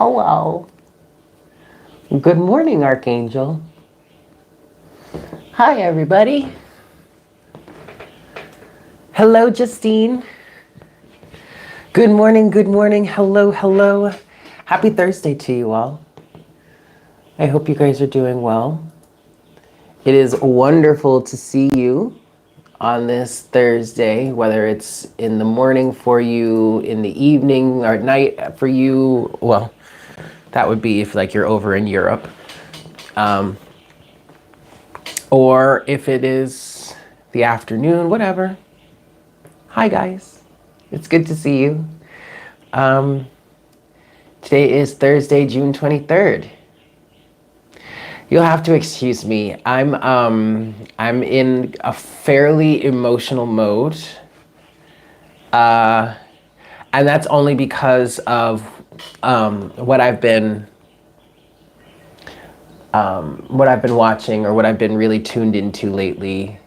Hello. Good morning, Archangel. Hi, everybody. Hello, Justine. Good morning, good morning. Hello, hello. Happy Thursday to you all. I hope you guys are doing well. It is wonderful to see you on this Thursday, whether it's in the morning for you, in the evening or night for you. Well, that would be if like you're over in Europe. Or if it is the afternoon, whatever. Hi guys, it's good to see you. Today is Thursday, June 23rd. You'll have to excuse me. I'm in a fairly emotional mode. And that's only because of what I've been watching or what I've been really tuned into lately,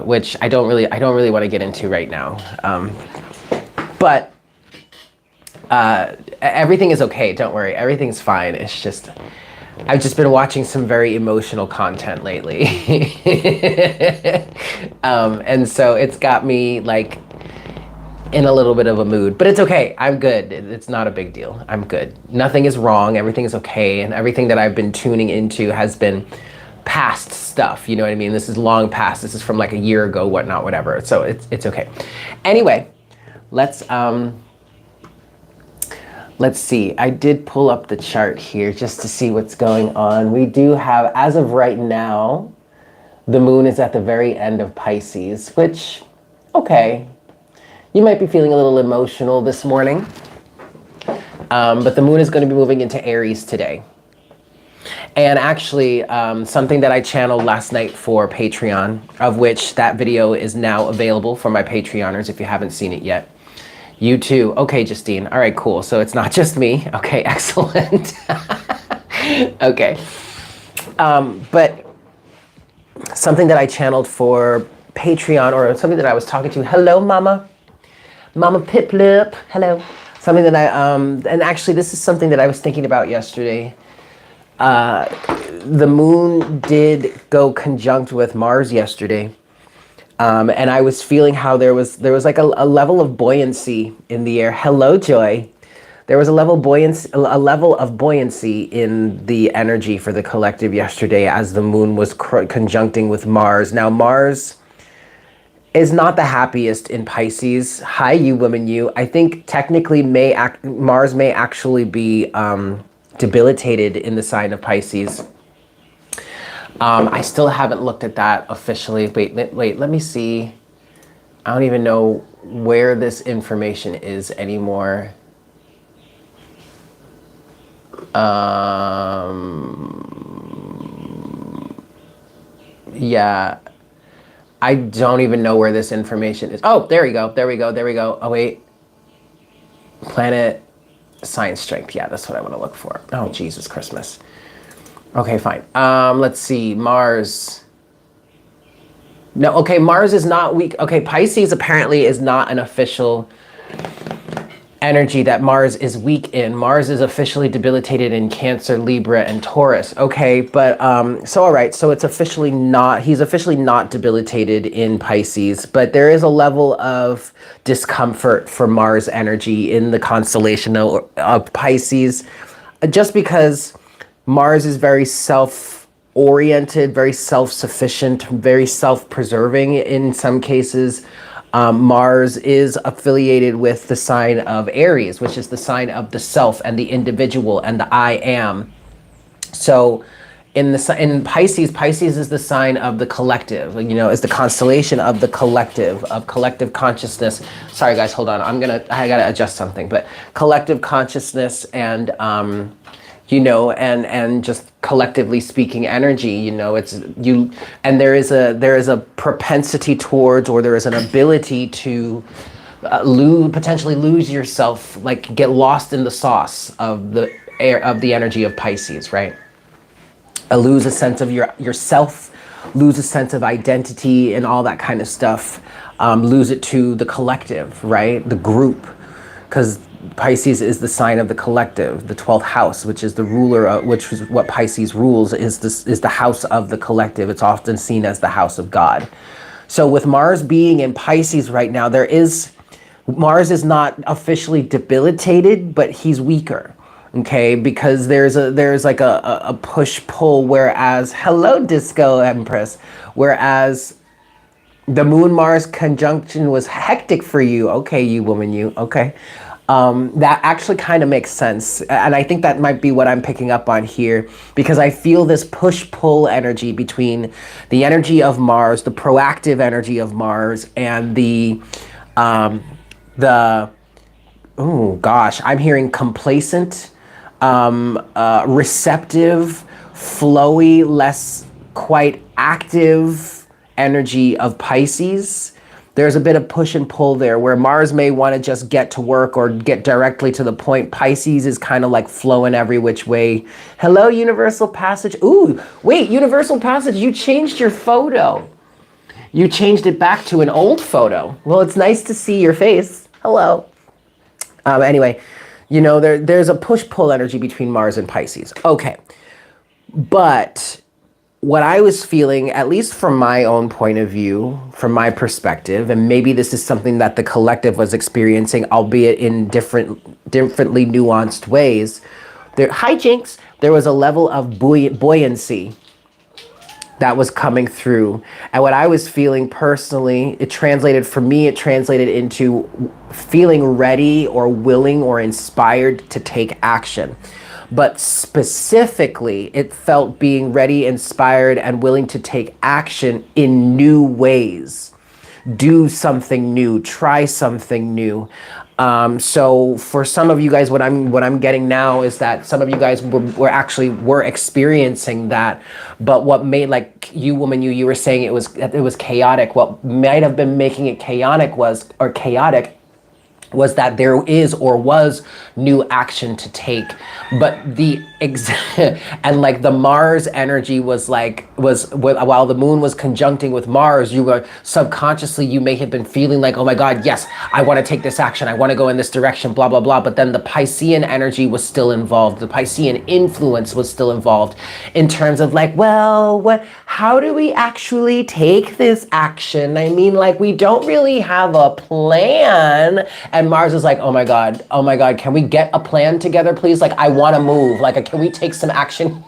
which I don't really want to get into right now. But everything is okay. Don't worry. Everything's fine. It's just, I've just been watching some very emotional content lately. And so it's got me like in a little bit of a mood, but it's okay. I'm good. It's not a big deal. I'm good. Nothing is wrong. Everything is okay. And everything that I've been tuning into has been past stuff. You know what I mean? This is long past. This is from like a year ago, whatnot, whatever. So it's okay. Anyway, let's see. I did pull up the chart here just to see what's going on. We do have, as of right now, the moon is at the very end of Pisces, which, okay. You might be feeling a little emotional this morning, but the moon is going to be moving into Aries today. And actually, something that I channeled last night for Patreon, of which that video is now available for my Patreoners if you haven't seen it yet. You too. Okay, Justine. All right, cool. So it's not just me. Okay, excellent. Okay. But something that I channeled for Patreon, or something that I was talking to, hello, Mama Piplip, hello. Something that and actually this is something that I was thinking about yesterday. The moon did go conjunct with Mars yesterday. And I was feeling how there was like a level of buoyancy in the air. Hello, Joy. There was a level of buoyancy in the energy for the collective yesterday as the moon was conjuncting with Mars. Now, Mars is not the happiest in Pisces. Hi, you woman, you. I think technically Mars may actually be debilitated in the sign of Pisces. I still haven't looked at that officially. Wait, let me see. I don't even know where this information is anymore. Yeah. I don't even know where this information is. Oh, there we go. Oh, wait. Planet science strength. Yeah, that's what I want to look for. Oh, Jesus Christmas. Okay, fine. Let's see. Mars. No, okay, Mars is not weak. Okay, Pisces apparently is not an official energy that Mars is weak in. Mars is officially debilitated in Cancer, Libra, and Taurus. Okay, but so all right, so it's officially not, he's officially not debilitated in Pisces, but there is a level of discomfort for Mars energy in the constellation of Pisces, just because Mars is very self-oriented, very self-sufficient, very self-preserving in some cases. Mars is affiliated with the sign of Aries, which is the sign of the self and the individual and the I am. So in Pisces, Pisces is the sign of the collective, you know, is the constellation of the collective, of collective consciousness. Sorry guys, hold on. I gotta adjust something, but collective consciousness and, you know, and just collectively speaking energy, you know, and there is a propensity towards, or there is an ability to potentially lose yourself, like get lost in the sauce of the air, of the energy of Pisces, right? Lose a sense of yourself, lose a sense of identity and all that kind of stuff, lose it to the collective, right? The group. Because Pisces is the sign of the collective, the 12th house, which is the ruler of, which is what Pisces rules, is the house of the collective. It's often seen as the house of God. So with Mars being in Pisces right now, Mars is not officially debilitated, but he's weaker. Okay, because there's like a push pull, whereas hello Disco Empress, whereas the Moon Mars conjunction was hectic for you. Okay, you woman, you okay. That actually kind of makes sense. And I think that might be what I'm picking up on here, because I feel this push-pull energy between the energy of Mars, the proactive energy of Mars, and oh gosh, I'm hearing complacent, receptive, flowy, less quite active energy of Pisces. There's a bit of push and pull there where Mars may want to just get to work or get directly to the point. Pisces is kind of like flowing every which way. Hello, Universal Passage. Ooh, wait, Universal Passage, you changed your photo. You changed it back to an old photo. Well, it's nice to see your face. Hello. Anyway, you know, there's a push-pull energy between Mars and Pisces. Okay, but what I was feeling, at least from my own point of view, from my perspective, and maybe this is something that the collective was experiencing, albeit in differently nuanced ways. Hi, Jinx. There was a level of buoyancy that was coming through. And what I was feeling personally, it translated into feeling ready or willing or inspired to take action. But specifically, it felt being ready, inspired, and willing to take action in new ways. Do something new, try something new. So for some of you guys, what I'm getting now is that some of you guys were experiencing that. But what made, like you woman, you were saying it was chaotic. What might have been making it chaotic was that there is or was new action to take, but and like the Mars energy was while the moon was conjuncting with Mars, you were subconsciously, you may have been feeling like, oh my God, yes, I want to take this action, I want to go in this direction, blah, blah, blah. But then the Piscean energy was still involved. The Piscean influence was still involved in terms of like, well, how do we actually take this action? I mean, like, we don't really have a plan. And Mars is like, oh my God, can we get a plan together, please? Like, I want to move. Like, can we take some action?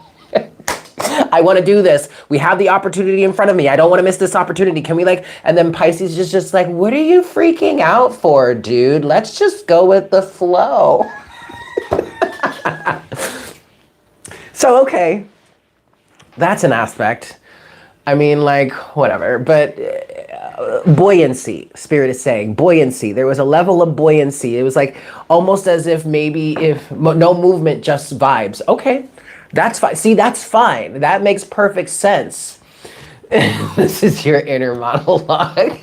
I want to do this. We have the opportunity in front of me. I don't want to miss this opportunity. Can we and then Pisces is just like, what are you freaking out for, dude? Let's just go with the flow. So, okay, that's an aspect. I mean, like, whatever, but buoyancy, Spirit is saying, buoyancy. There was a level of buoyancy. It was like almost as if no movement, just vibes. Okay, that's fine. See, that's fine. That makes perfect sense. This is your inner monologue.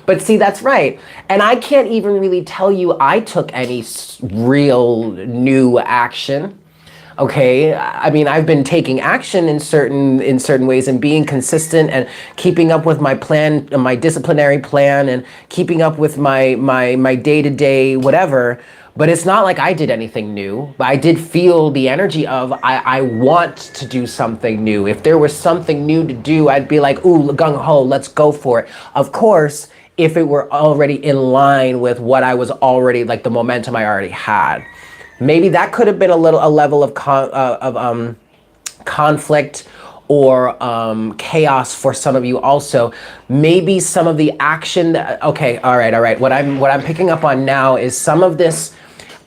But see, that's right. And I can't even really tell you I took any real new action. Okay, I mean, I've been taking action in certain ways and being consistent and keeping up with my plan, my disciplinary plan, and keeping up with my day-to-day whatever. But it's not like I did anything new. But I did feel the energy of I want to do something new. If there was something new to do, I'd be like, ooh, gung-ho, let's go for it. Of course, if it were already in line with what I was already, like the momentum I already had. Maybe that could have been a level of conflict or chaos for some of you also. Maybe some of the action okay, all right. What I'm picking up on now is some of this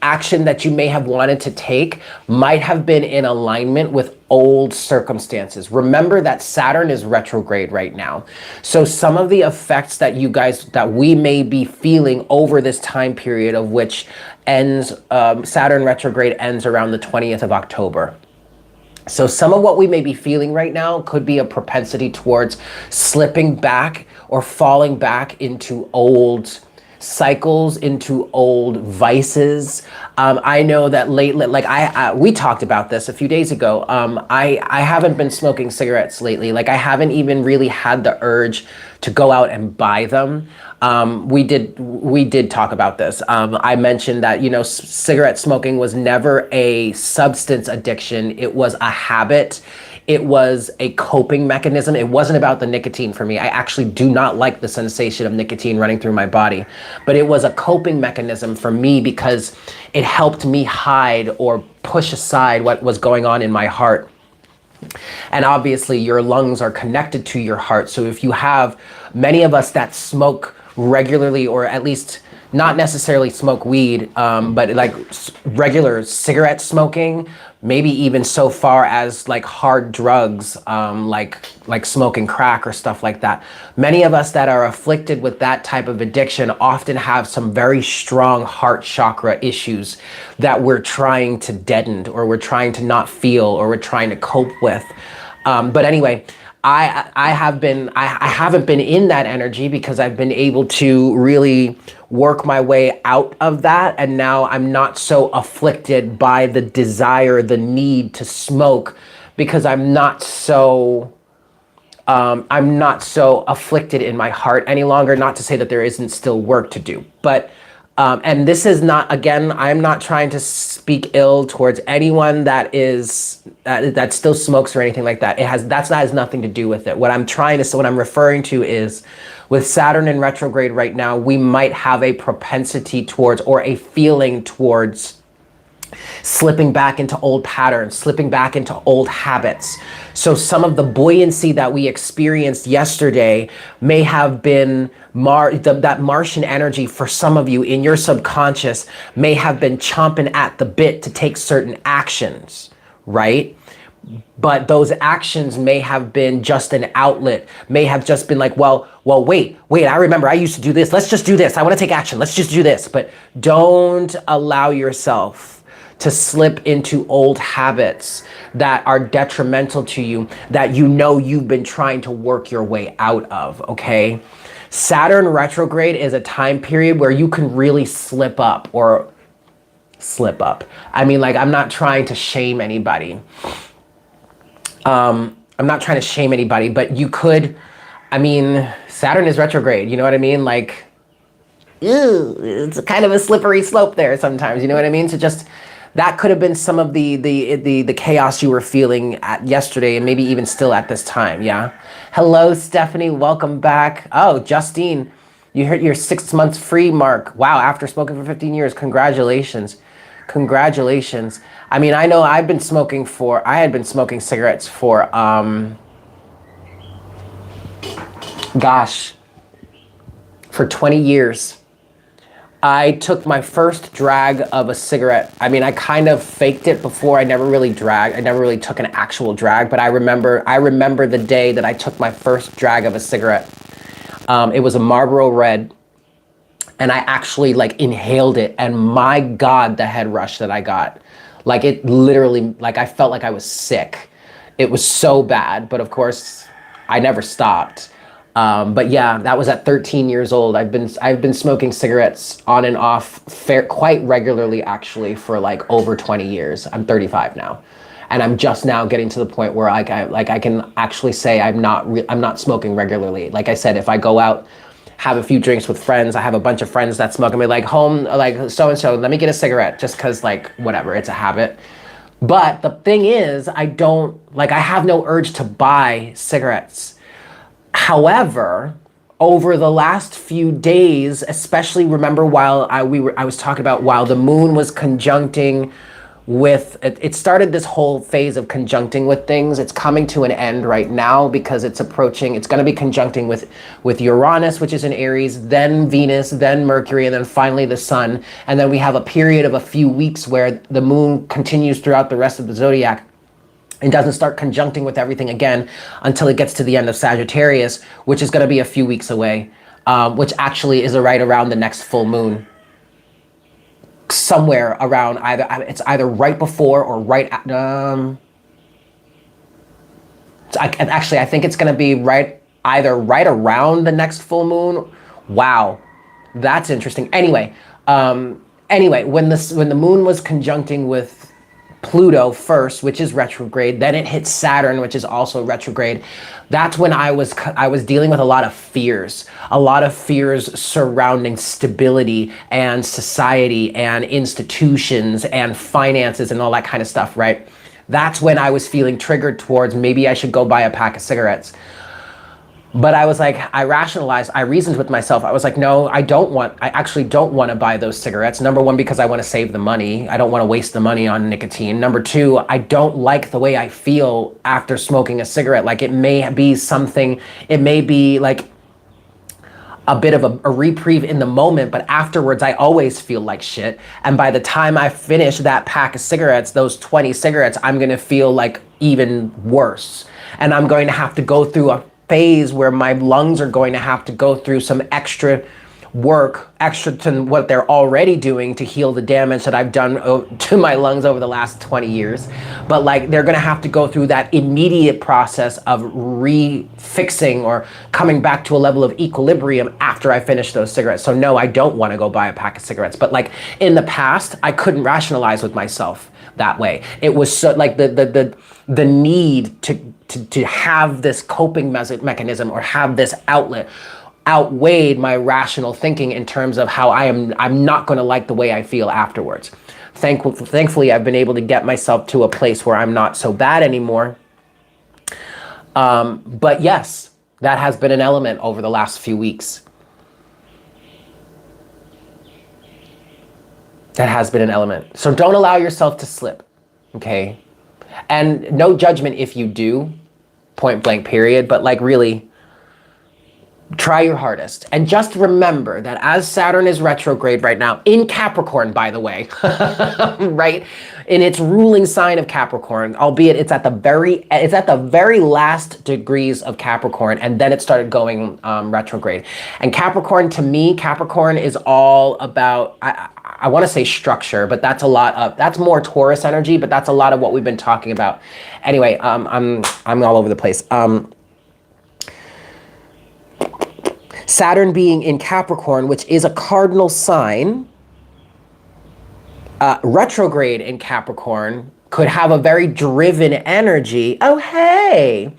action that you may have wanted to take might have been in alignment with old circumstances. Remember that Saturn is retrograde right now. So some of the effects that we may be feeling over this time period, of which ends, Saturn retrograde ends around the 20th of October. So some of what we may be feeling right now could be a propensity towards slipping back or falling back into old cycles, into old vices. I know that lately, like we talked about this a few days ago. I haven't been smoking cigarettes lately. Like I haven't even really had the urge to go out and buy them. We did talk about this. I mentioned that, you know, cigarette smoking was never a substance addiction. It was a habit. It was a coping mechanism. It wasn't about the nicotine for me. I actually do not like the sensation of nicotine running through my body, but it was a coping mechanism for me because it helped me hide or push aside what was going on in my heart. And obviously your lungs are connected to your heart. So if you have many of us that smoke regularly, or at least not necessarily smoke weed, but like regular cigarette smoking, maybe even so far as like hard drugs, like smoking crack or stuff like that. Many of us that are afflicted with that type of addiction often have some very strong heart chakra issues that we're trying to deaden, or we're trying to not feel, or we're trying to cope with. But anyway, I haven't been in that energy because I've been able to really work my way out of that, and now I'm not so afflicted by the desire, the need to smoke, because I'm not so afflicted in my heart any longer. Not to say that there isn't still work to do, but and this is not, again, I'm not trying to speak ill towards anyone that is that still smokes or anything like that. That has nothing to do with it. What I'm referring to is, with Saturn in retrograde right now, we might have a propensity towards, or a feeling towards, slipping back into old patterns, slipping back into old habits. So some of the buoyancy that we experienced yesterday may have been that Martian energy for some of you in your subconscious may have been chomping at the bit to take certain actions, right? But those actions may have been just an outlet, may have just been like, well, wait, I remember I used to do this. Let's just do this. I want to take action. Let's just do this. But don't allow yourself to slip into old habits that are detrimental to you, that you know you've been trying to work your way out of, okay? Saturn retrograde is a time period where you can really slip up. I mean, like, I'm not trying to shame anybody. But you could, I mean, Saturn is retrograde, you know what I mean? Like, ew, it's kind of a slippery slope there sometimes, you know what I mean? So just, that could have been some of the chaos you were feeling at yesterday, and maybe even still at this time, yeah? Hello, Stephanie, welcome back. Oh, Justine, you hit your 6 months free mark. Wow, after smoking for 15 years, congratulations. Congratulations. I mean, I know I had been smoking cigarettes for, for 20 years. I took my first drag of a cigarette. I mean, I kind of faked it before. I never really took an actual drag, but I remember the day that I took my first drag of a cigarette. It was a Marlboro Red, and I actually like inhaled it, and my God, the head rush that I got. Like, it literally, like, I felt like I was sick. It was so bad, but of course I never stopped. But yeah, that was at 13 years old. I've been smoking cigarettes on and off quite regularly, actually, for like over 20 years. I'm 35 now, and I'm just now getting to the point where I can actually say I'm not smoking regularly. Like I said, if I go out, have a few drinks with friends, I have a bunch of friends that smoke, and be like, home, like so-and-so, let me get a cigarette, just cause like, whatever, it's a habit. But the thing is, I have no urge to buy cigarettes. However, over the last few days, especially, remember while I was talking about while the moon was conjuncting with, it started this whole phase of conjuncting with things. It's coming to an end right now because it's going to be conjuncting with Uranus, which is in Aries, then Venus, then Mercury, and then finally the sun. And then we have a period of a few weeks where the moon continues throughout the rest of the zodiac and doesn't start conjuncting with everything again until it gets to the end of Sagittarius, which is going to be a few weeks away, which actually is right around the next full moon. Somewhere around it's either right before or right at, actually, I think it's going to be either right around the next full moon. Wow, that's interesting. Anyway, when the moon was conjuncting with Pluto first, which is retrograde, then it hit Saturn, which is also retrograde. That's when I was dealing with a lot of fears surrounding stability and society and institutions and finances and all that kind of stuff, right? That's when I was feeling triggered towards maybe I should go buy a pack of cigarettes. But I was like, I rationalized, I reasoned with myself. I was like, no, I actually don't want to buy those cigarettes. Number one, because I want to save the money. I don't want to waste the money on nicotine. Number two, I don't like the way I feel after smoking a cigarette. Like it may be like a bit of a reprieve in the moment, but afterwards I always feel like shit. And by the time I finish that pack of cigarettes, those 20 cigarettes, I'm going to feel like even worse. And I'm going to have to go through a phase where my lungs are going to have to go through some extra work, extra to what they're already doing to heal the damage that I've done to my lungs over the last 20 years. But like they're gonna have to go through that immediate process of refixing or coming back to a level of equilibrium after I finish those cigarettes. So no, I don't wanna go buy a pack of cigarettes. But like in the past, I couldn't rationalize with myself that way. It was so like the need to have this coping mechanism or have this outlet outweighed my rational thinking in terms of how I'm not going to like the way I feel afterwards. Thankfully, I've been able to get myself to a place where I'm not so bad anymore. But yes, that has been an element over the last few weeks. That has been an element. So don't allow yourself to slip, okay? And no judgment if you do, point blank period, but like really, try your hardest. And just remember that as Saturn is retrograde right now, in Capricorn, by the way, right? In its ruling sign of Capricorn, albeit it's at the very last degrees of Capricorn, and then it started going retrograde. And Capricorn, to me, Capricorn is all about, I want to say structure, but that's that's more Taurus energy, but that's a lot of what we've been talking about. Anyway, I'm all over the place. Saturn being in Capricorn, which is a cardinal sign, retrograde in Capricorn could have a very driven energy. Oh, hey!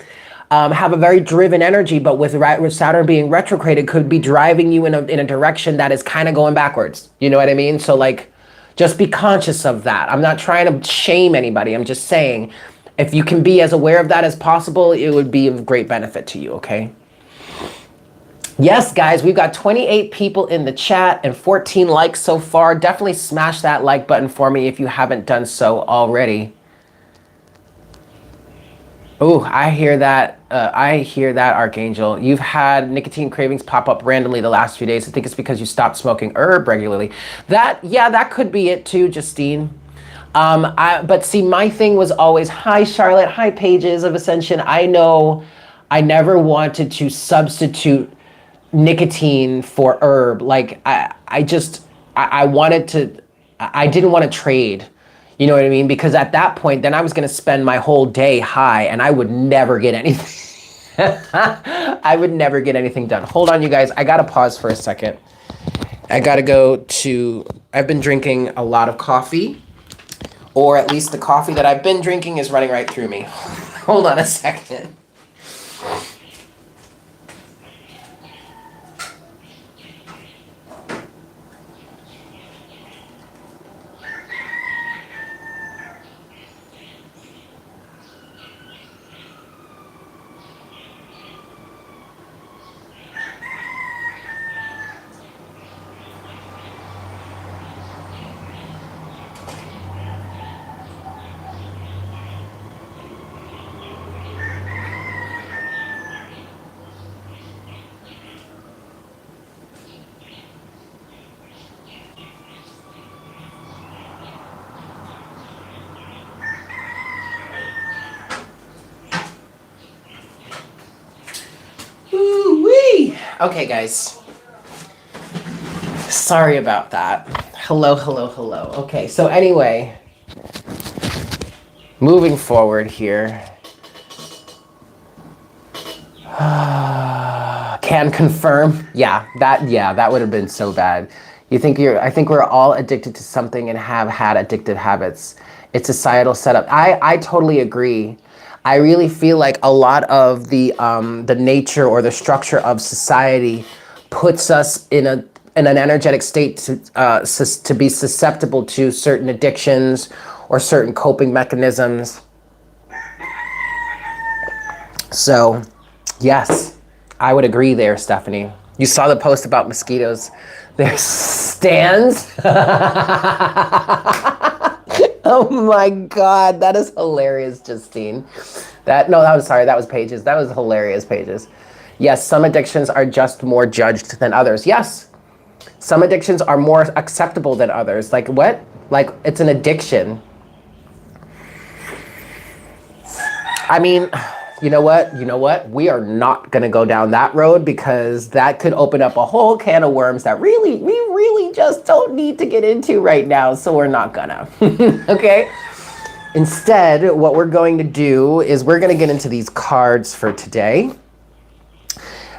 Have a very driven energy, but with Saturn being retrograde, it could be driving you in a direction that is kind of going backwards. You know what I mean? So like, just be conscious of that. I'm not trying to shame anybody. I'm just saying, if you can be as aware of that as possible, it would be of great benefit to you, okay? Yes, guys, we've got 28 people in the chat and 14 likes so far. Definitely smash that like button for me if you haven't done so already. Oh, I hear that, Archangel. You've had nicotine cravings pop up randomly the last few days. I think it's because you stopped smoking herb regularly. That could be it too, Justine. But see, my thing was always, hi, Charlotte, hi, Pages of Ascension. I know I never wanted to substitute nicotine for herb. Like I didn't want to trade, you know what I mean? Because at that point, then I was going to spend my whole day high and I would never get anything. I would never get anything done. Hold on, you guys. I got to pause for a second. I've been drinking a lot of coffee, or at least the coffee that I've been drinking is running right through me. Hold on a second. Okay, guys. Sorry about that. Hello. Okay, so anyway, moving forward here. Can confirm. Yeah, that would have been so bad. I think we're all addicted to something and have had addictive habits. It's societal setup. I totally agree. I really feel like a lot of the nature or the structure of society puts us in an energetic state to be susceptible to certain addictions or certain coping mechanisms. So, yes, I would agree there, Stephanie. You saw the post about mosquitoes. There's stands. Oh my God, that is hilarious, Justine. That was Pages. That was hilarious, Pages. Yes, some addictions are just more judged than others. Yes, some addictions are more acceptable than others. Like what? Like it's an addiction. I mean, you know what? We are not going to go down that road because that could open up a whole can of worms that we really just don't need to get into right now. So we're not gonna, okay? Instead, what we're going to do is we're going to get into these cards for today.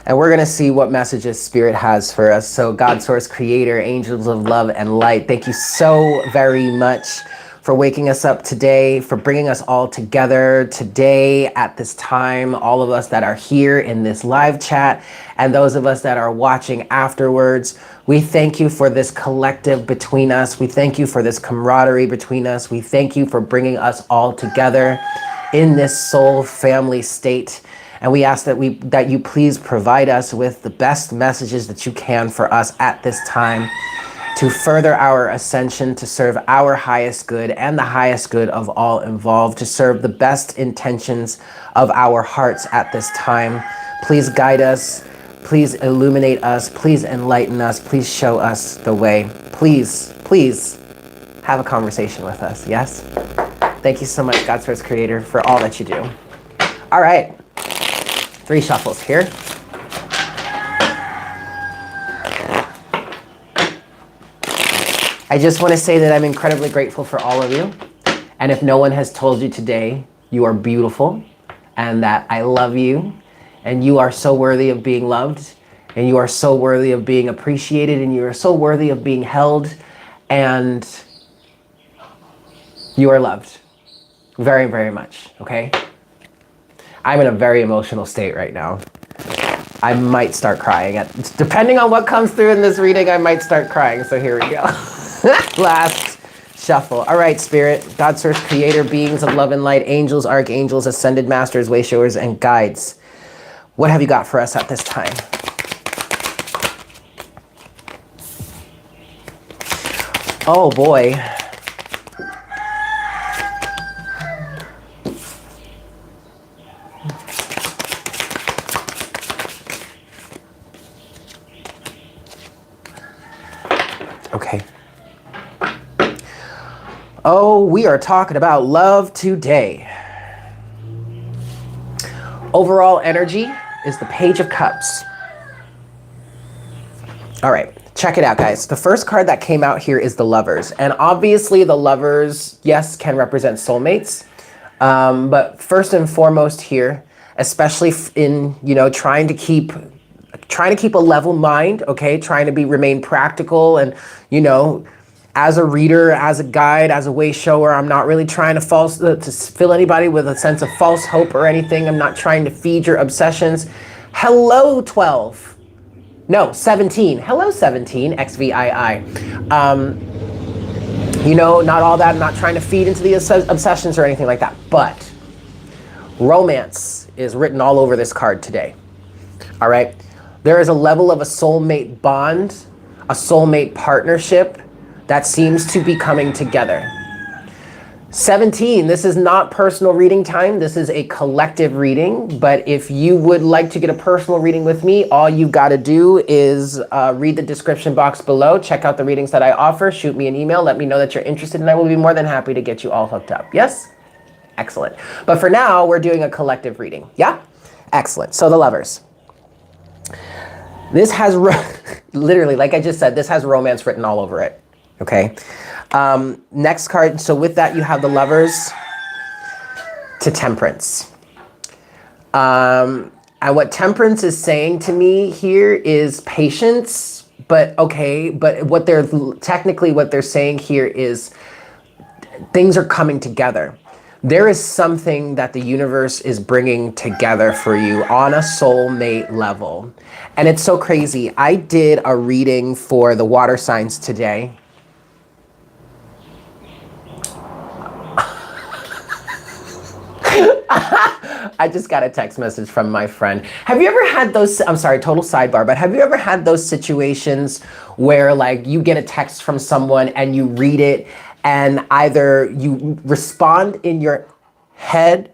And we're going to see what messages Spirit has for us. So God, Source, Creator, Angels of Love and Light, thank you so very much for waking us up today, for bringing us all together today at this time, all of us that are here in this live chat and those of us that are watching afterwards. We thank you for this collective between us. We thank you for this camaraderie between us. We thank you for bringing us all together in this soul family state. And we ask that you please provide us with the best messages that you can for us at this time to further our ascension, to serve our highest good and the highest good of all involved, to serve the best intentions of our hearts at this time. Please guide us. Please illuminate us. Please enlighten us. Please show us the way. Please have a conversation with us. Yes? Thank you so much, God, Source, Creator, for all that you do. All right. 3 shuffles here. I just want to say that I'm incredibly grateful for all of you. And if no one has told you today, you are beautiful and that I love you and you are so worthy of being loved and you are so worthy of being appreciated and you are so worthy of being held and you are loved very, very much, okay? I'm in a very emotional state right now. I might start crying. Depending on what comes through in this reading, I might start crying. So here we go. Last shuffle. All right, Spirit, God, Source, Creator, beings of love and light, angels, archangels, ascended masters, wayshowers, and guides. What have you got for us at this time? Oh boy. Okay. Oh, we are talking about love today. Overall energy is the Page of Cups. All right, check it out, guys. The first card that came out here is the Lovers. And obviously the Lovers, yes, can represent soulmates. But first and foremost here, especially in, trying to keep a level mind, okay? Trying to remain practical and, as a reader, as a guide, as a way shower, I'm not really trying to fill anybody with a sense of false hope or anything. I'm not trying to feed your obsessions. Hello, 12. No, 17. Hello, 17, XVII. Not all that. I'm not trying to feed into the obsessions or anything like that. But romance is written all over this card today. All right? There is a level of a soulmate bond, a soulmate partnership that seems to be coming together. 17, this is not personal reading time. This is a collective reading. But if you would like to get a personal reading with me, all you got to do is read the description box below. Check out the readings that I offer. Shoot me an email. Let me know that you're interested, and I will be more than happy to get you all hooked up. Yes? Excellent. But for now, we're doing a collective reading. Yeah? Excellent. So the Lovers. This has, literally, like I just said, this has romance written all over it. Okay. Next card. So with that, you have the Lovers to Temperance. And what Temperance is saying to me here is patience, okay, but what they're technically what they're saying here is things are coming together. There is something that the universe is bringing together for you on a soulmate level. And it's so crazy. I did a reading for the water signs today. I just got a text message from my friend. Have you ever had those, I'm sorry, total sidebar, but have you ever had those situations where like you get a text from someone and you read it and either you respond in your head?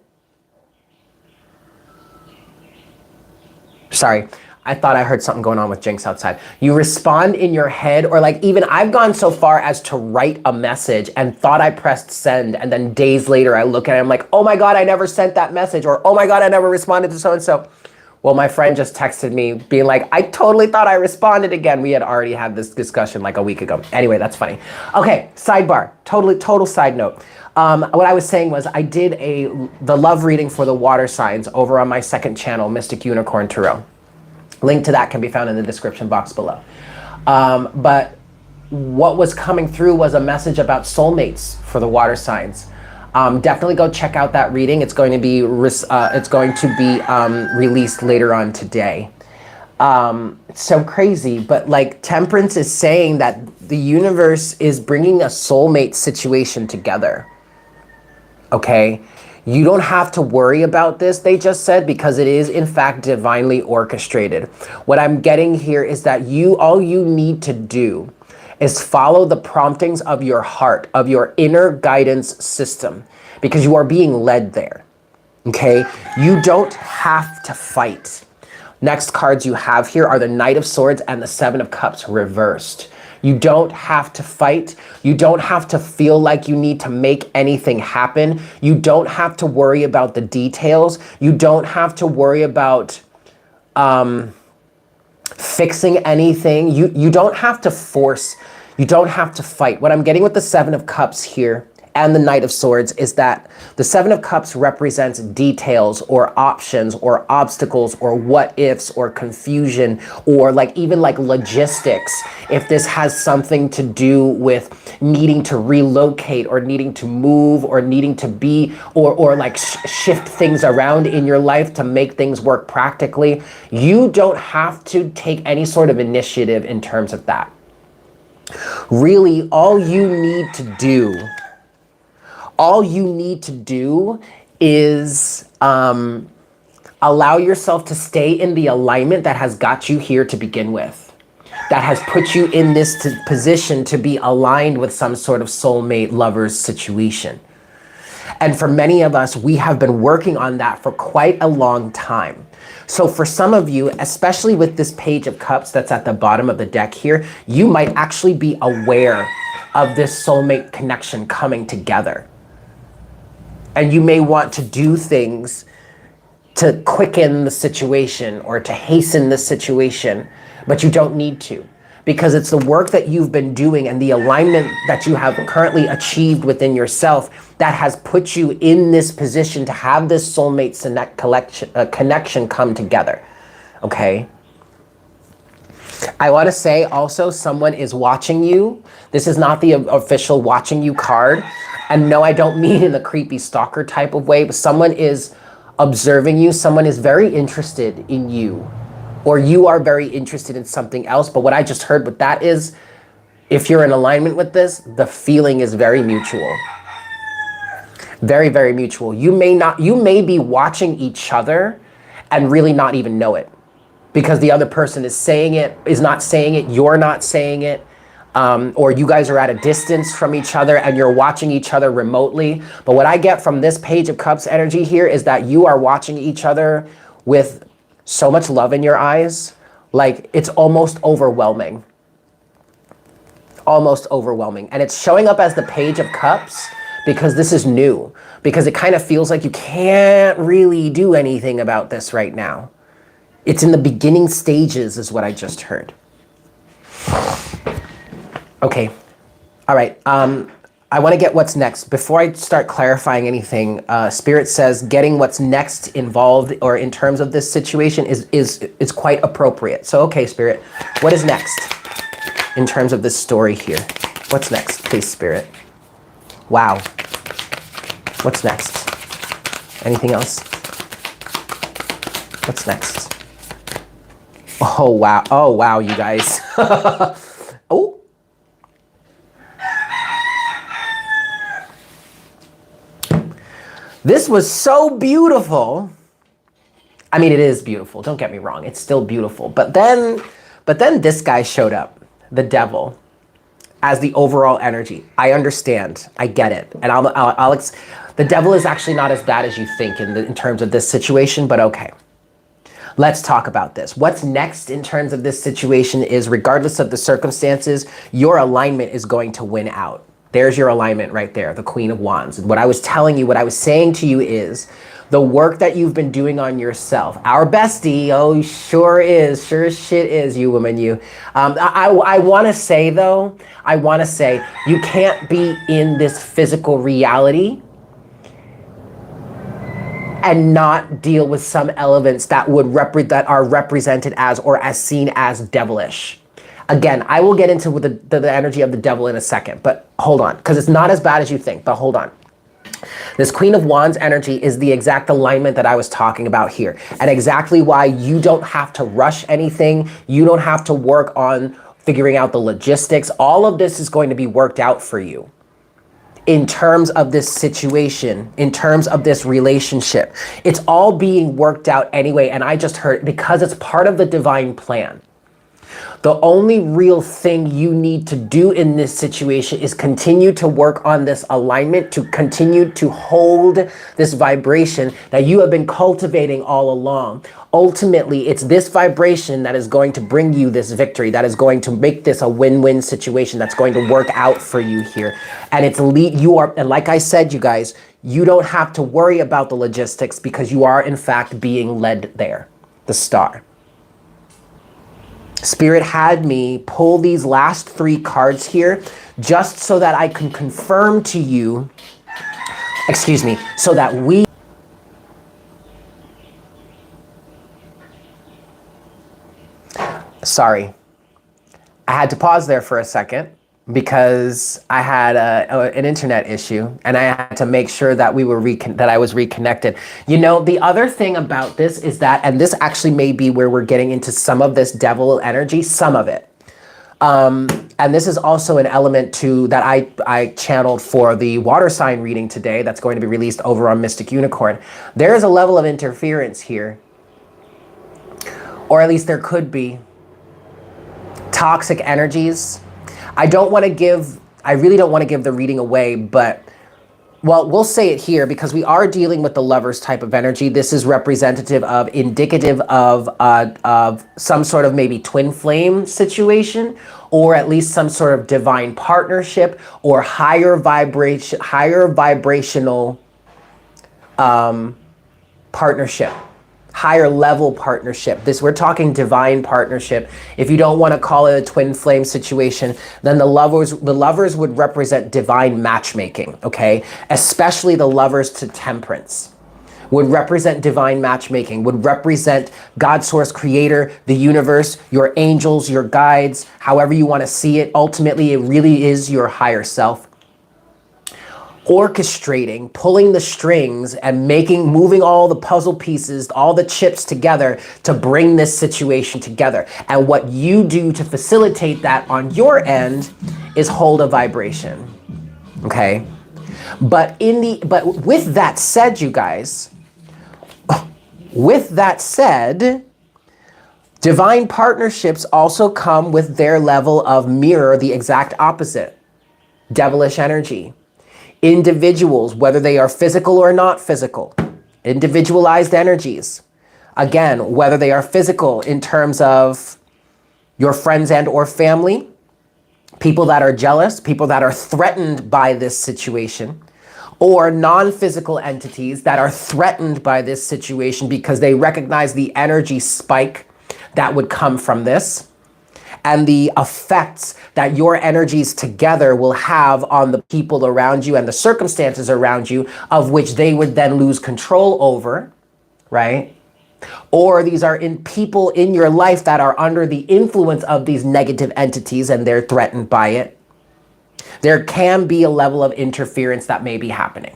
Sorry, I thought I heard something going on with Jinx outside. You respond in your head, or like even I've gone so far as to write a message and thought I pressed send, and then days later I look at it, I'm like, oh my God, I never sent that message, or oh my God, I never responded to so-and-so. Well, my friend just texted me being like, I totally thought I responded again. We had already had this discussion like a week ago. Anyway, that's funny. Okay, sidebar, total side note. What I was saying was I did the love reading for the water signs over on my second channel, Mystic Unicorn Tarot. Link to that can be found in the description box below. But what was coming through was a message about soulmates for the water signs. Definitely go check out that reading. It's going to be released later on today. It's so crazy, but like Temperance is saying that the universe is bringing a soulmate situation together. Okay. You don't have to worry about this, they just said, because it is in fact divinely orchestrated. What I'm getting here is that all you need to do is follow the promptings of your heart, of your inner guidance system, because you are being led there, okay? You don't have to fight. Next cards you have here are the Knight of Swords and the Seven of Cups reversed. You don't have to fight. You don't have to feel like you need to make anything happen. You don't have to worry about the details. You don't have to worry about fixing anything. You don't have to force. You don't have to fight. What I'm getting with the Seven of Cups here and the Knight of Swords is that the Seven of Cups represents details or options or obstacles or what ifs or confusion or like even like logistics. If this has something to do with needing to relocate or needing to move or needing to be or like shift things around in your life to make things work practically, you don't have to take any sort of initiative in terms of that. Really, all you need to do is allow yourself to stay in the alignment that has got you here to begin with, that has put you in this position to be aligned with some sort of soulmate lover's situation. And for many of us, we have been working on that for quite a long time. So for some of you, especially with this Page of Cups that's at the bottom of the deck here, you might actually be aware of this soulmate connection coming together. And you may want to do things to quicken the situation or to hasten the situation, but you don't need to, because it's the work that you've been doing and the alignment that you have currently achieved within yourself that has put you in this position to have this soulmate connection come together, okay? I want to say also someone is watching you. This is not the official watching you card. And no, I don't mean in the creepy stalker type of way, but someone is observing you. Someone is very interested in you, or you are very interested in something else. But what I just heard with that is, if you're in alignment with this, the feeling is very mutual. Very, very mutual. You may be watching each other and really not even know it, because the other person is not saying it, you're not saying it. Or you guys are at a distance from each other and you're watching each other remotely. But what I get from this Page of Cups energy here is that you are watching each other with so much love in your eyes. Like it's almost overwhelming. Almost overwhelming. And it's showing up as the Page of Cups because this is new. Because it kind of feels like you can't really do anything about this right now. It's in the beginning stages is what I just heard. Okay, all right. I want to get what's next. Before I start clarifying anything, Spirit says getting what's next involved or in terms of this situation is quite appropriate. So, okay, Spirit, what is next? in terms of this story here? What's next, please, Spirit? Wow. What's next? Anything else? What's next? Oh, wow. Oh, wow, you guys. Oh. This was so beautiful. I mean, it is beautiful. Don't get me wrong. It's still beautiful. But then this guy showed up, the devil, as the overall energy. I understand. I get it. And the devil is actually not as bad as you think in terms of this situation, but okay. Let's talk about this. What's next in terms of this situation is, regardless of the circumstances, your alignment is going to win out. There's your alignment right there, the Queen of Wands. And what I was telling you, what I was saying to you is, the work that you've been doing on yourself, our bestie, oh, sure is, sure as shit is, you woman, you. I want to say though, you can't be in this physical reality and not deal with some elements that are represented as, or as seen as, devilish. Again, I will get into the energy of the devil in a second, but hold on, because it's not as bad as you think, but hold on. This Queen of Wands energy is the exact alignment that I was talking about here, and exactly why you don't have to rush anything. You don't have to work on figuring out the logistics. All of this is going to be worked out for you in terms of this situation, in terms of this relationship. It's all being worked out anyway, and I just heard, because it's part of the divine plan. The only real thing you need to do in this situation is continue to work on this alignment, to continue to hold this vibration that you have been cultivating all along. Ultimately, it's this vibration that is going to bring you this victory, that is going to make this a win-win situation, that's going to work out for you here. And and like I said, you guys, you don't have to worry about the logistics, because you are in fact being led there, the star. Spirit had me pull these last 3 cards here just so that I can confirm to you, so that we... Sorry, I had to pause there for a second because I had an internet issue, and I had to make sure that I was reconnected. You know, the other thing about this is that, and this actually may be where we're getting into some of this devil energy, some of it. And this is also an element that I channeled for the water sign reading today that's going to be released over on Mystic Unicorn. There is a level of interference here, or at least there could be. Toxic energies. I really don't want to give the reading away, but, well, we'll say it here because we are dealing with the Lovers type of energy. This is indicative of some sort of maybe twin flame situation, or at least some sort of divine partnership, or higher vibrational partnership. Higher level partnership. We're talking divine partnership. If you don't want to call it a twin flame situation, then the lovers would represent divine matchmaking, okay? Especially the Lovers to Temperance would represent divine matchmaking, would represent God, source, creator, the universe, your angels, your guides, however you want to see it. Ultimately, it really is your higher self orchestrating, pulling the strings, and moving all the puzzle pieces, all the chips together to bring this situation together. And what you do to facilitate that on your end is hold a vibration, okay? But with that said, you guys, with that said, divine partnerships also come with their level of mirror, the exact opposite, devilish energy. Individuals, whether they are physical or not physical, individualized energies. Again, whether they are physical in terms of your friends and or family, people that are jealous, people that are threatened by this situation, or non-physical entities that are threatened by this situation because they recognize the energy spike that would come from this, and the effects that your energies together will have on the people around you and the circumstances around you, of which they would then lose control over, right? or these are in people in your life that are under the influence of these negative entities and they're threatened by it, there can be a level of interference that may be happening.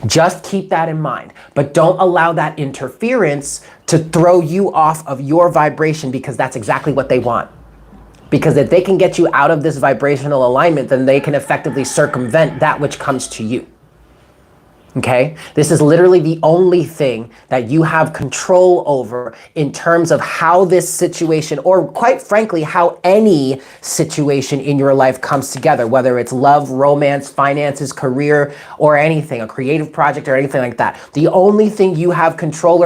Just keep that in mind, but don't allow that interference to throw you off of your vibration, because that's exactly what they want. Because if they can get you out of this vibrational alignment, then they can effectively circumvent that which comes to you. Okay? This is literally the only thing that you have control over in terms of how this situation, or quite frankly, how any situation in your life comes together, whether it's love, romance, finances, career, or anything, a creative project or anything like that. The only thing you have control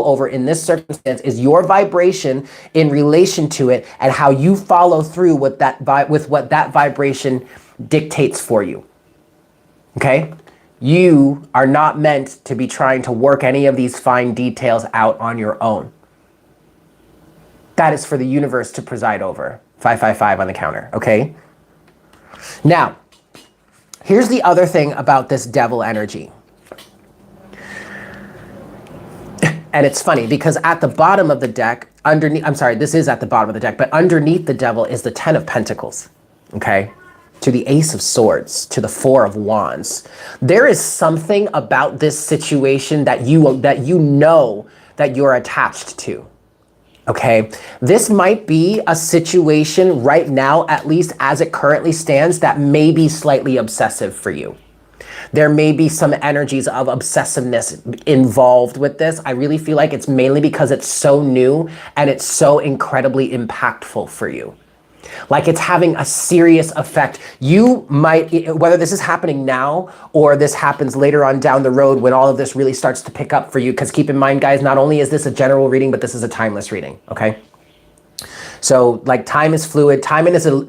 over in this circumstance is your vibration in relation to it and how you follow through with what that vibration dictates for you. Okay? You are not meant to be trying to work any of these fine details out on your own. That is for the universe to preside over. 555 on the counter, okay? Now, here's the other thing about this devil energy. And it's funny because at the bottom of the deck, this is at the bottom of the deck, but underneath the devil is the 10 of Pentacles, okay? To the Ace of Swords, to the 4 of Wands. There is something about this situation that you know that you're attached to, okay? This might be a situation right now, at least as it currently stands, that may be slightly obsessive for you. There may be some energies of obsessiveness involved with this. I really feel like it's mainly because it's so new and it's so incredibly impactful for you. Like it's having a serious effect. You might, whether this is happening now or this happens later on down the road when all of this really starts to pick up for you, because keep in mind, guys, not only is this a general reading, but this is a timeless reading, okay? So like time is fluid, time is an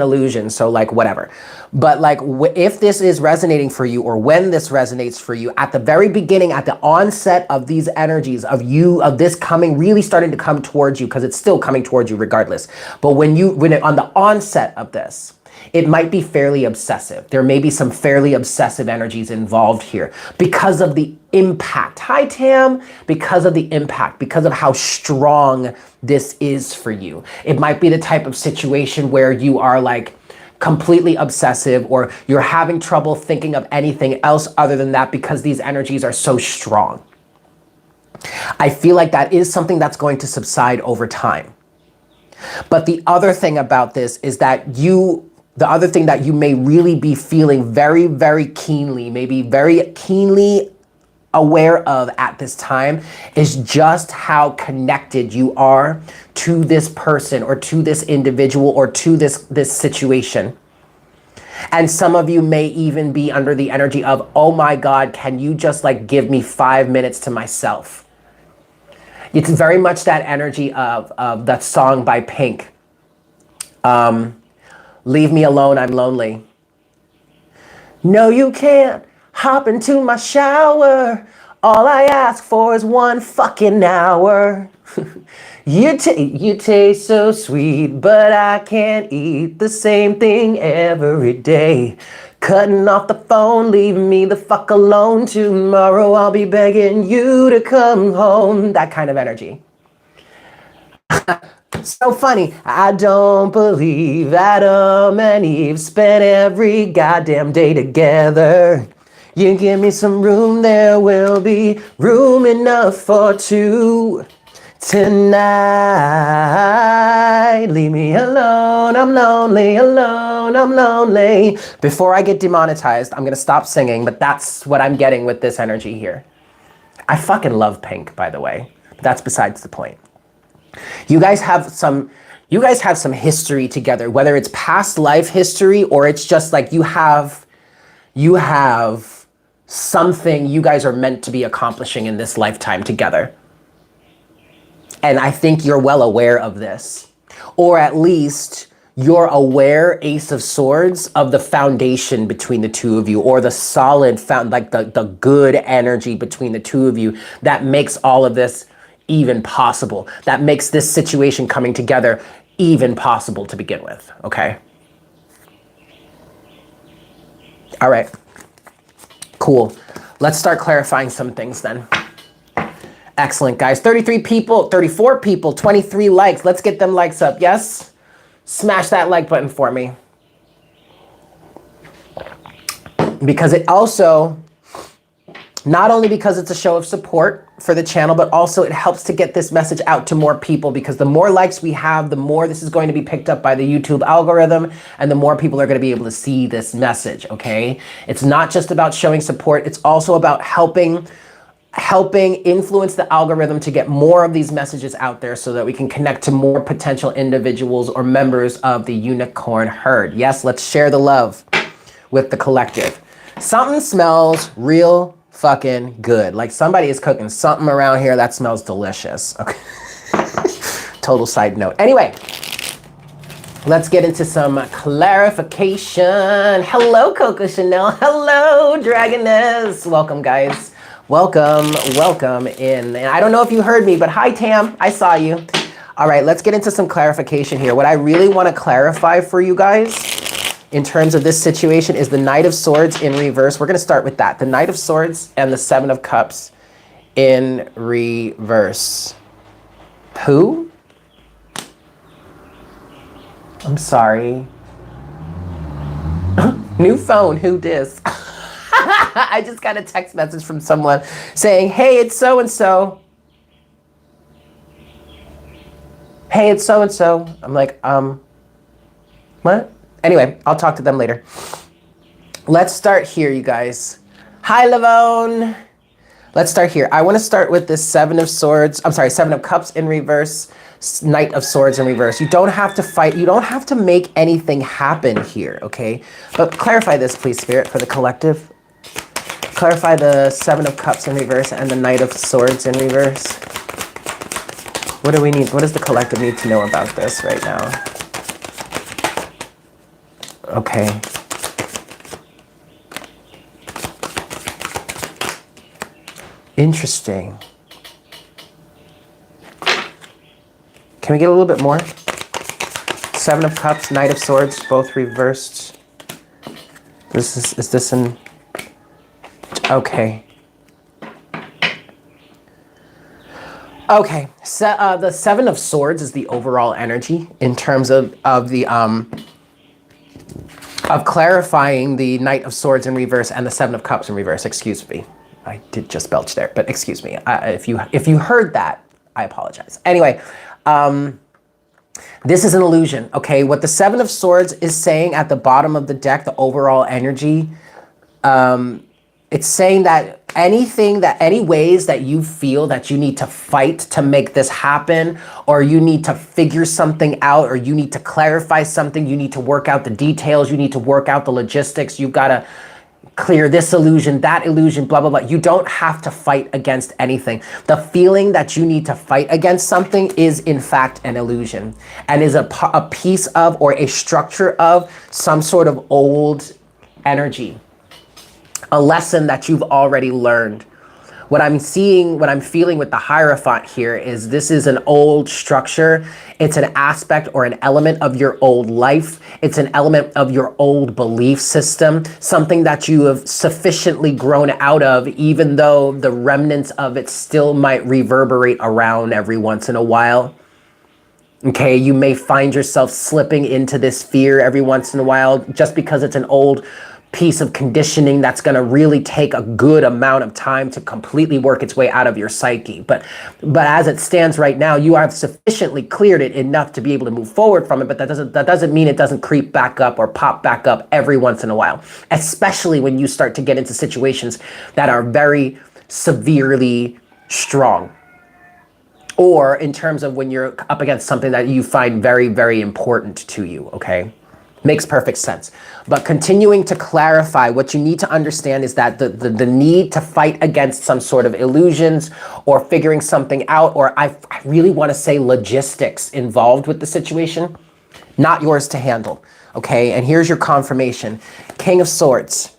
illusion, so like whatever. But like if this is resonating for you, or when this resonates for you, at the very beginning, at the onset of these energies of this coming, really starting to come towards you, because it's still coming towards you regardless. But on the onset of this, it might be fairly obsessive. There may be some fairly obsessive energies involved here because of the impact. Hi, Tam. Because of the impact, because of how strong this is for you. It might be the type of situation where you are like completely obsessive, or you're having trouble thinking of anything else other than that because these energies are so strong. I feel like that is something that's going to subside over time. But the other thing about this is that the other thing that you may really be feeling very, very keenly, maybe very keenly aware of at this time, is just how connected you are to this person or to this individual or to this situation. And some of you may even be under the energy of, oh my God, can you just like give me 5 minutes to myself? It's very much that energy of that song by Pink. Leave me alone, I'm lonely. No, you can't hop into my shower. All I ask for is 1 fucking hour. You taste so sweet, but I can't eat the same thing every day. Cutting off the phone, leaving me the fuck alone. Tomorrow I'll be begging you to come home. That kind of energy. So funny. I don't believe Adam and Eve spent every goddamn day together. You give me some room, there will be room enough for 2 tonight. Leave me alone, I'm lonely, alone, I'm lonely. Before I get demonetized, I'm gonna stop singing, but that's what I'm getting with this energy here. I fucking love Pink, by the way. But that's besides the point. You guys have some history together, whether it's past life history or it's just like you have something you guys are meant to be accomplishing in this lifetime together. And I think you're well aware of this, or at least you're aware, Ace of Swords, of the foundation between the two of you, or the solid the good energy between the two of you that makes all of this even possible, that makes this situation coming together even possible to begin with, okay? All right, cool. Let's start clarifying some things then. Excellent, guys. 33 people, 34 people, 23 likes. Let's get them likes up. Yes? Smash that like button for me. Because it also, not only because it's a show of support for the channel, but also it helps to get this message out to more people, because the more likes we have, the more this is going to be picked up by the YouTube algorithm, and the more people are going to be able to see this message, okay? It's not just about showing support, it's also about helping influence the algorithm to get more of these messages out there so that we can connect to more potential individuals or members of the unicorn herd. Yes, let's share the love with the collective. Something smells real fucking good. Like somebody is cooking something around here that smells delicious. Okay. Total side note. Anyway, let's get into some clarification. Hello, Coco Chanel. Hello, Dragoness. Welcome, guys. Welcome, welcome in. And I don't know if you heard me, but hi, Tam. I saw you. All right, let's get into some clarification here. What I really want to clarify for you guys in terms of this situation is the Knight of Swords in reverse. We're going to start with that. The Knight of Swords and the Seven of Cups in reverse. Who? I'm sorry. New phone, who dis? I just got a text message from someone saying, hey, it's so-and-so. Hey, it's so-and-so. I'm like, what? Anyway, I'll talk to them later. Let's start here, you guys. Hi, Lavone. Let's start here. I want to start with this Seven of Swords. I'm sorry, Seven of Cups in reverse, Knight of Swords in reverse. You don't have to fight. You don't have to make anything happen here, okay? But clarify this, please, Spirit, for the collective. Clarify the Seven of Cups in reverse and the Knight of Swords in reverse. What do we need? What does the collective need to know about this right now? Okay. Interesting. Can we get a little bit more? Seven of Cups, Knight of Swords, both reversed. Is this in? Okay. Okay. So, the Seven of Swords is the overall energy in terms of clarifying the Knight of Swords in reverse and the Seven of Cups in reverse. Excuse me. I did just belch there, but excuse me. If you heard that, I apologize. Anyway, this is an illusion, okay? What the Seven of Swords is saying at the bottom of the deck, the overall energy, it's saying that any ways that you feel that you need to fight to make this happen, or you need to figure something out, or you need to clarify something, you need to work out the details, you need to work out the logistics, you've got to clear this illusion, that illusion, blah, blah, blah. You don't have to fight against anything. The feeling that you need to fight against something is in fact an illusion, and is a piece of, or a structure of, some sort of old energy. A lesson that you've already learned. What I'm seeing, what I'm feeling with the Hierophant here is this is an old structure. It's an aspect or an element of your old life. It's an element of your old belief system, something that you have sufficiently grown out of, even though the remnants of it still might reverberate around every once in a while. Okay, you may find yourself slipping into this fear every once in a while just because it's an old piece of conditioning that's going to really take a good amount of time to completely work its way out of your psyche. But as it stands right now, you have sufficiently cleared it enough to be able to move forward from it. But that doesn't mean it doesn't creep back up or pop back up every once in a while, especially when you start to get into situations that are very severely strong, or in terms of when you're up against something that you find very, very important to you, okay? Makes perfect sense. But continuing to clarify, what you need to understand is that the need to fight against some sort of illusions or figuring something out, or I really want to say logistics involved with the situation, not yours to handle, okay? And here's your confirmation. King of Swords,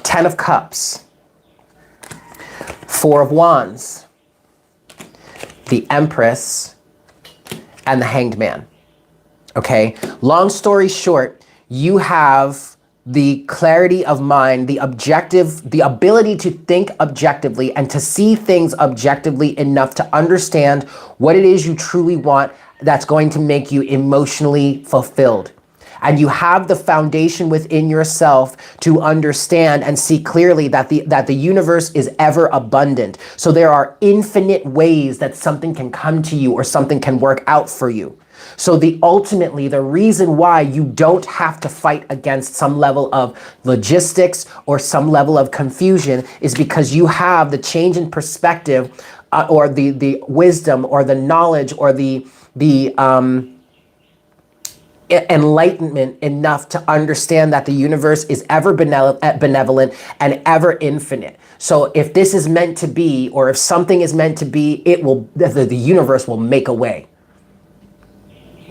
Ten of Cups, Four of Wands, the Empress, and the Hanged Man. Okay, long story short, you have the clarity of mind, the ability to think objectively and to see things objectively enough to understand what it is you truly want that's going to make you emotionally fulfilled. And you have the foundation within yourself to understand and see clearly that the universe is ever abundant. So there are infinite ways that something can come to you or something can work out for you. So ultimately, the reason why you don't have to fight against some level of logistics or some level of confusion is because you have the change in perspective or the wisdom or the knowledge or the enlightenment enough to understand that the universe is ever benevolent and ever infinite. So if this is meant to be, or if something is meant to be, the universe will make a way.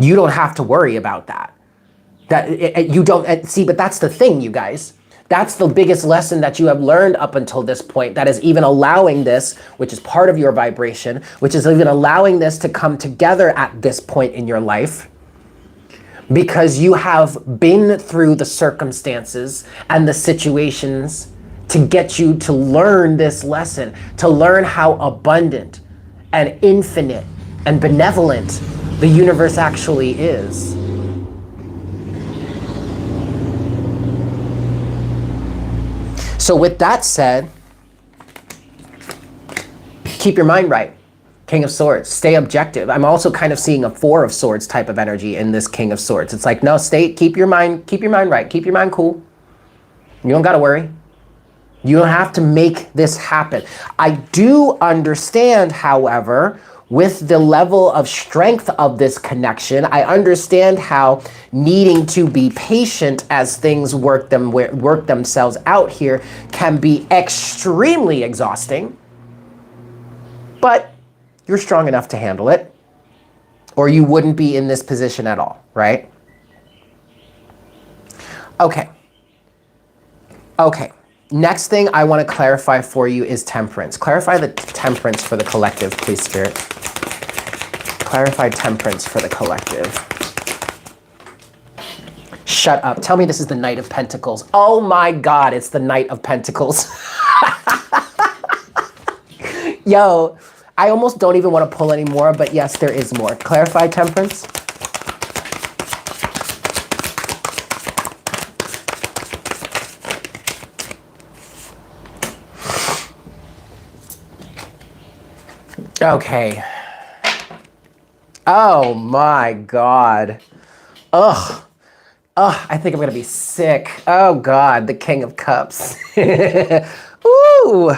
You don't have to worry about that. You don't see, but that's the thing, you guys. That's the biggest lesson that you have learned up until this point, that is even allowing this, which is part of your vibration, which is even allowing this to come together at this point in your life, because you have been through the circumstances and the situations to get you to learn this lesson, to learn how abundant and infinite and benevolent the universe actually is. So with that said, keep your mind right. King of Swords, stay objective. I'm also kind of seeing a Four of Swords type of energy in this King of Swords. It's like, no, keep your mind right, keep your mind cool. You don't gotta worry. You don't have to make this happen. I do understand, however, with the level of strength of this connection, I understand how needing to be patient as things work themselves out here can be extremely exhausting, but you're strong enough to handle it, or you wouldn't be in this position at all, right? Okay. Next thing I want to clarify for you is temperance. Clarify the temperance for the collective, please, Spirit. Clarify temperance for the collective. Shut up. Tell me this is the Knight of Pentacles. Oh my God, it's the Knight of Pentacles. Yo, I almost don't even want to pull anymore, but yes, there is more. Clarify temperance. Okay. Oh my God. Ugh. I think I'm gonna be sick. Oh God, the King of Cups. Ooh.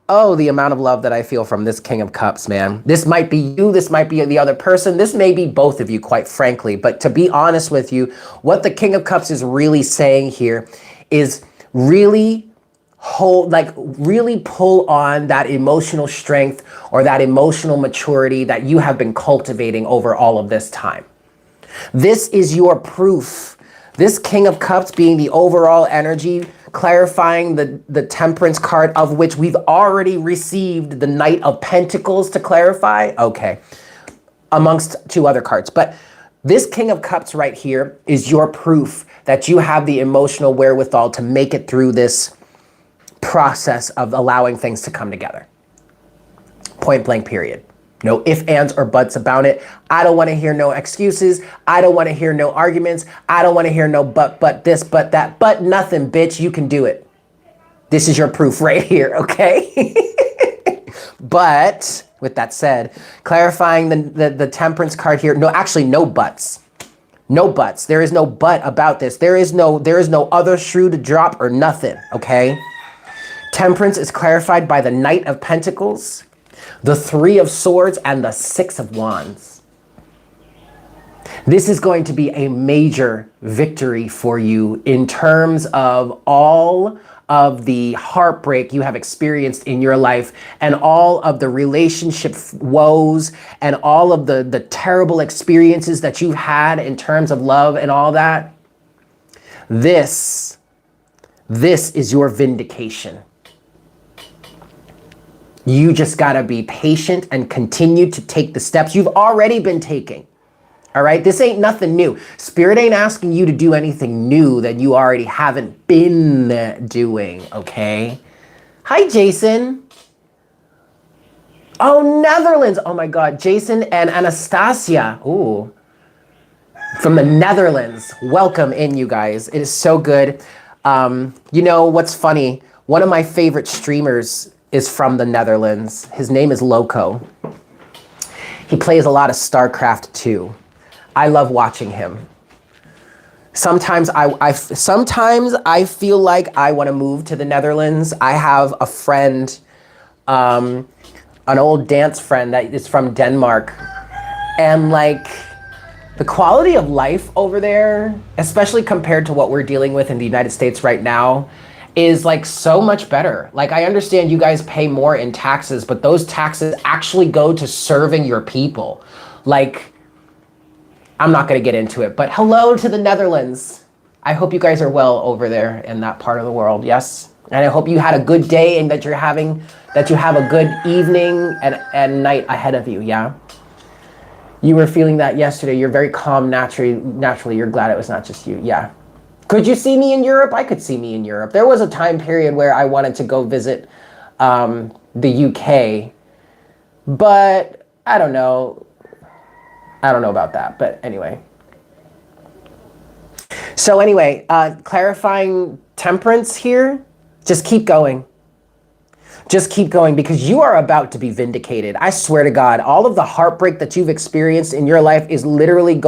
Oh, the amount of love that I feel from this King of Cups, man. This might be you, this might be the other person, this may be both of you, quite frankly. But to be honest with you, what the King of Cups is really saying here is really really pull on that emotional strength or that emotional maturity that you have been cultivating over all of this time. This is your proof. This King of Cups being the overall energy, clarifying the Temperance card, of which we've already received the Knight of Pentacles to clarify. Okay, amongst two other cards. But this King of Cups right here is your proof that you have the emotional wherewithal to make it through this process of allowing things to come together. Point blank, period. No ifs, ands, or buts about it. I don't want to hear no excuses. I don't want to hear no arguments. I don't want to hear no but this, but that, but nothing, bitch. You can do it. This is your proof right here, okay? But with that said, clarifying the Temperance card here. No, actually, no buts. No buts. There is no but about this. There is no other shoe to drop or nothing, okay? Temperance is clarified by the Knight of Pentacles, the Three of Swords, and the Six of Wands. This is going to be a major victory for you in terms of all of the heartbreak you have experienced in your life and all of the relationship woes and all of the terrible experiences that you've had in terms of love and all that. This is your vindication. You just gotta be patient and continue to take the steps you've already been taking. All right, this ain't nothing new. Spirit ain't asking you to do anything new that you already haven't been doing, okay? Hi, Jason. Oh, Netherlands. Oh my God, Jason and Anastasia. Ooh, from the Netherlands. Welcome in, you guys. It is so good. You know what's funny? One of my favorite streamers is from the Netherlands. His name is Loco. He plays a lot of StarCraft 2. I love watching him. Sometimes sometimes I feel like I want to move to the Netherlands. I have a friend, an old dance friend that is from Denmark, and like the quality of life over there, especially compared to what we're dealing with in the United States right now, is like so much better. Like, I understand you guys pay more in taxes, but those taxes actually go to serving your people. Like, I'm not gonna get into it, but hello to the Netherlands. I hope you guys are well over there in that part of the world, yes? And I hope you had a good day and that you have a good evening and night ahead of you, yeah? You were feeling that yesterday. You're very calm naturally. You're glad it was not just you, yeah. Could you see me in Europe? I could see me in Europe. There was a time period where I wanted to go visit the UK, but I don't know. I don't know about that, but anyway. So anyway, clarifying temperance here, just keep going. Just keep going, because you are about to be vindicated. I swear to God, all of the heartbreak that you've experienced in your life is literally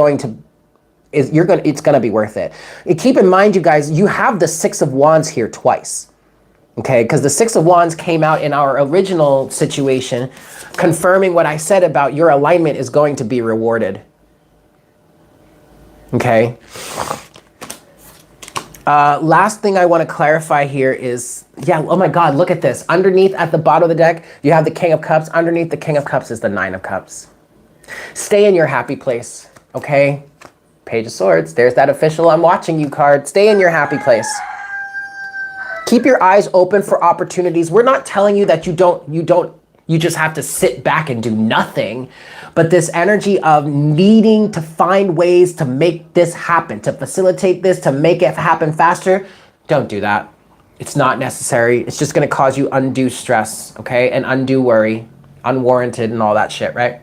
it's gonna be worth it. And keep in mind, you guys, you have the Six of Wands here twice. Okay, because the Six of Wands came out in our original situation, confirming what I said about your alignment is going to be rewarded. Okay. Last thing I want to clarify here is, yeah, oh my God, look at this. Underneath at the bottom of the deck, you have the King of Cups. Underneath the King of Cups is the Nine of Cups. Stay in your happy place, okay? Page of Swords. There's that official I'm watching you card. Stay in your happy place. Keep your eyes open for opportunities. We're not telling you that you just have to sit back and do nothing. But this energy of needing to find ways to make this happen, to facilitate this, to make it happen faster, don't do that. It's not necessary. It's just gonna cause you undue stress, okay? And undue worry, unwarranted and all that shit, right?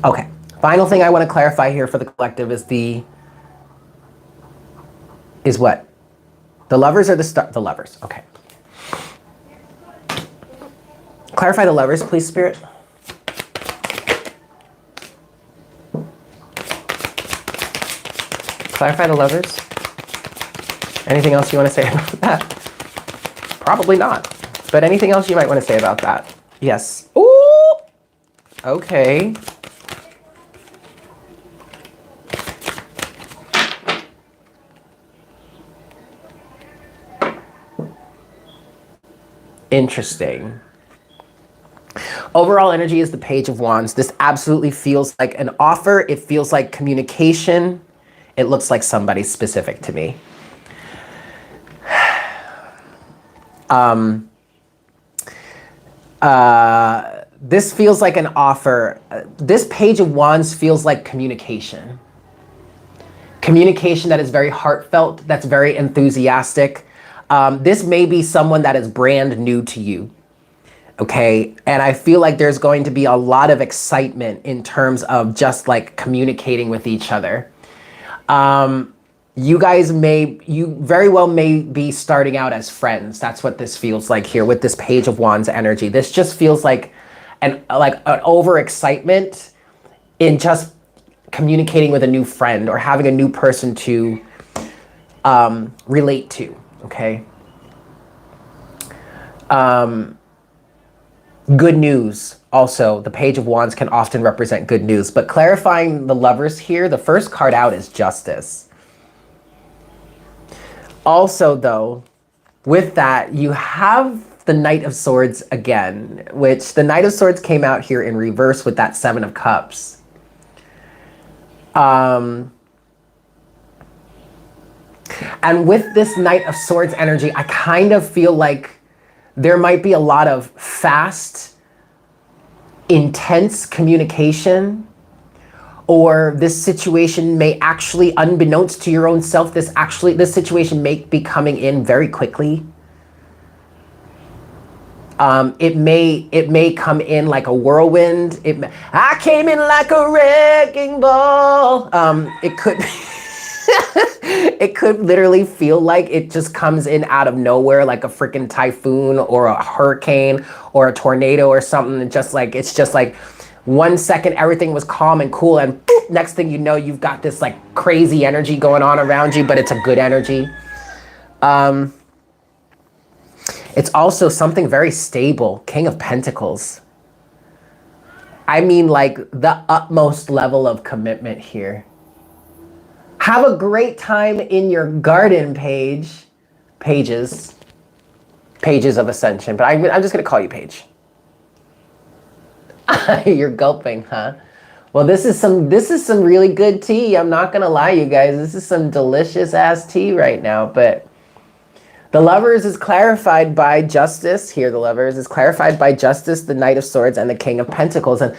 Okay, final thing I wanna clarify here for the collective is what? The Lovers or the Lovers, okay. Clarify the Lovers, please, Spirit. Clarify the Lovers. Anything else you want to say about that? Probably not. But anything else you might want to say about that? Yes. Ooh! Okay. Interesting. Overall energy is the Page of Wands. This absolutely feels like an offer. It feels like communication. It looks like somebody specific to me. This feels like an offer. This Page of Wands feels like communication. Communication that is very heartfelt, that's very enthusiastic. This may be someone that is brand new to you. Okay, and I feel like there's going to be a lot of excitement in terms of just like communicating with each other. You very well may be starting out as friends. That's what this feels like here with this Page of Wands energy. This just feels like an overexcitement in just communicating with a new friend or having a new person to relate to, okay? Good news. Also, the Page of Wands can often represent good news, but clarifying the Lovers here, the first card out is Justice. Also, though, with that, you have the Knight of Swords again, which the Knight of Swords came out here in reverse with that Seven of Cups. And with this Knight of Swords energy, I kind of feel like there might be a lot of fast, intense communication or this situation may actually, unbeknownst to your own self, this situation may be coming in very quickly. It may come in like a whirlwind. I came in like a wrecking ball. It could it could literally feel like it just comes in out of nowhere, like a freaking typhoon or a hurricane or a tornado or something. It's just like 1 second everything was calm and cool, and boop, next thing you know, you've got this like crazy energy going on around you, but it's a good energy. It's also something very stable. King of Pentacles. I mean, like the utmost level of commitment here. Have a great time in your garden pages of ascension, but I'm just gonna call you Paige. You're gulping, huh? Well, this is some really good tea. I'm not gonna lie, you guys. This is some delicious ass tea right now, but the Lovers is clarified by Justice. Here, the Lovers is clarified by Justice, the Knight of Swords, and the King of Pentacles. And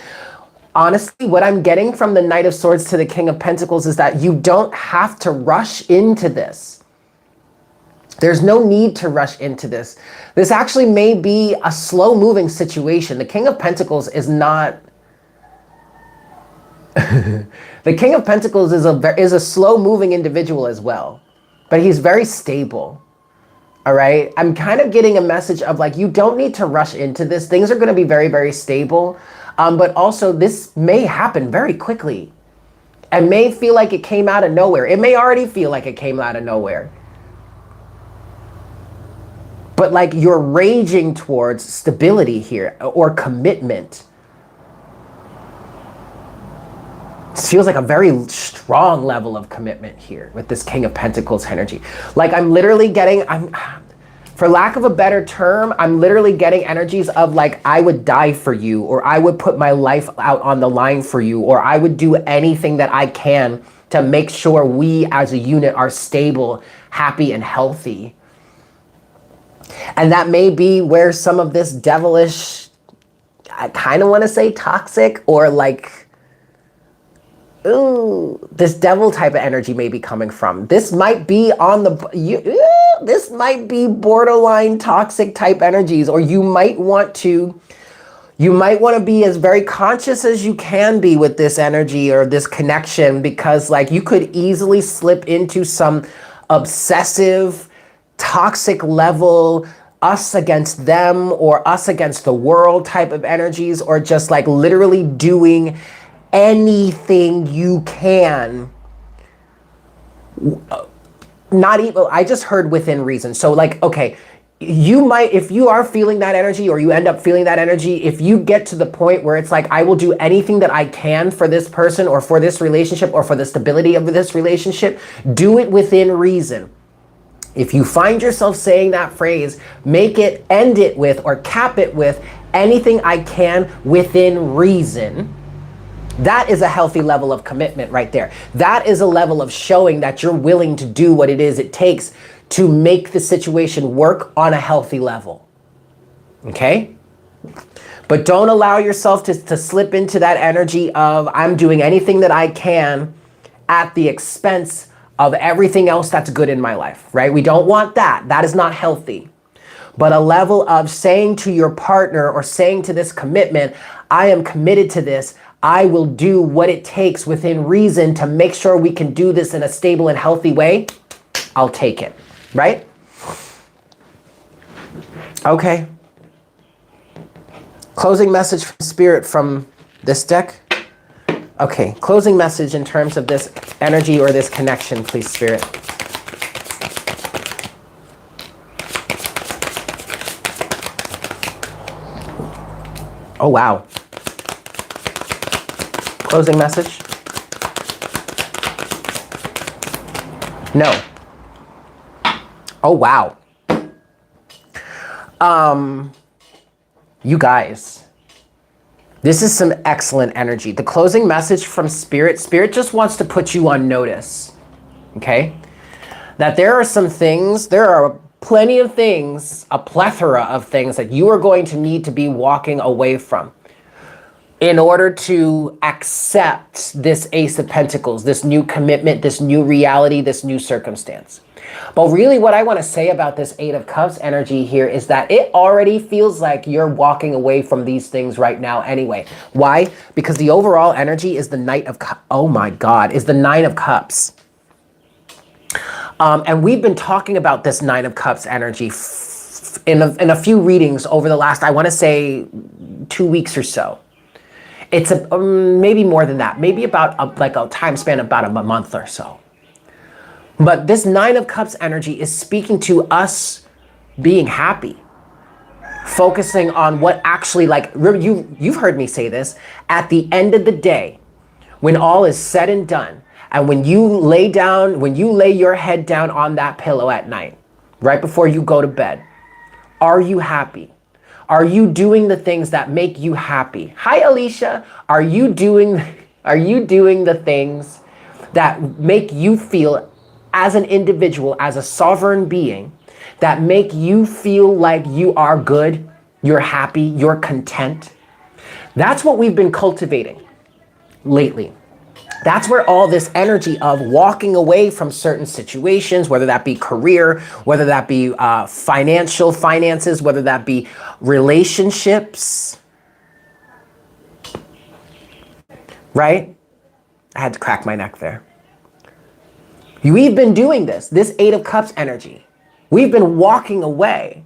honestly, what I'm getting from the Knight of Swords to the King of Pentacles is that you don't have to rush into this. There's no need to rush into this. This actually may be a slow-moving situation. The King of Pentacles is not... The King of Pentacles is a slow-moving individual as well, but he's very stable. All right, I'm kind of getting a message of like, you don't need to rush into this. Things are going to be very, very stable. But also this may happen very quickly and may feel like it came out of nowhere. It may already feel like it came out of nowhere. But like you're raging towards stability here or commitment. It feels like a very strong level of commitment here with this King of Pentacles energy. Like I'm literally getting, for lack of a better term, I'm literally getting energies of like, I would die for you, or I would put my life out on the line for you, or I would do anything that I can to make sure we as a unit are stable, happy, and healthy. And that may be where some of this devilish, I kind of want to say toxic, or like, ooh, this devil type of energy may be coming from. This might be this might be borderline toxic type energies, or you might want to be as very conscious as you can be with this energy or this connection, because like you could easily slip into some obsessive, toxic level, us against them or us against the world type of energies, or just like literally doing anything you can. Not even, I just heard within reason. So like, okay, you might, if you are feeling that energy or you end up feeling that energy, if you get to the point where it's like, I will do anything that I can for this person or for this relationship or for the stability of this relationship, do it within reason. If you find yourself saying that phrase, end it with, or cap it with, anything I can within reason. That is a healthy level of commitment right there. That is a level of showing that you're willing to do what it is it takes to make the situation work on a healthy level. Okay? But don't allow yourself to slip into that energy of, I'm doing anything that I can at the expense of everything else that's good in my life, right? We don't want that. That is not healthy. But a level of saying to your partner or saying to this commitment, I am committed to this. I will do what it takes within reason to make sure we can do this in a stable and healthy way. I'll take it, right? Okay. Closing message from Spirit from this deck. Okay, closing message in terms of this energy or this connection, please, Spirit. Oh, wow. Closing message? No. Oh, wow. You guys, this is some excellent energy. The closing message from Spirit just wants to put you on notice, okay? That there are plenty of things, a plethora of things that you are going to need to be walking away from. in order to accept this Ace of Pentacles, this new commitment, this new reality, this new circumstance. But really what I want to say about this Eight of Cups energy here is that it already feels like you're walking away from these things right now anyway. Why? Because the overall energy is the Knight of Cups. Oh my God, is the Nine of Cups. And we've been talking about this Nine of Cups energy in a few readings over the last, I want to say 2 weeks or so. It's maybe more than that, maybe about like a time span about a month or so. But this Nine of Cups energy is speaking to us being happy, focusing on what actually, like, you've heard me say this, at the end of the day, when all is said and done, and when you lay your head down on that pillow at night, right before you go to bed, are you happy? Are you doing the things that make you happy? Hi, Alicia. Are you doing the things that make you feel as an individual, as a sovereign being, that make you feel like you are good, you're happy, you're content? That's what we've been cultivating lately. That's where all this energy of walking away from certain situations, whether that be career, whether that be finances, whether that be relationships, right? I had to crack my neck there. We've been doing this Eight of Cups energy. We've been walking away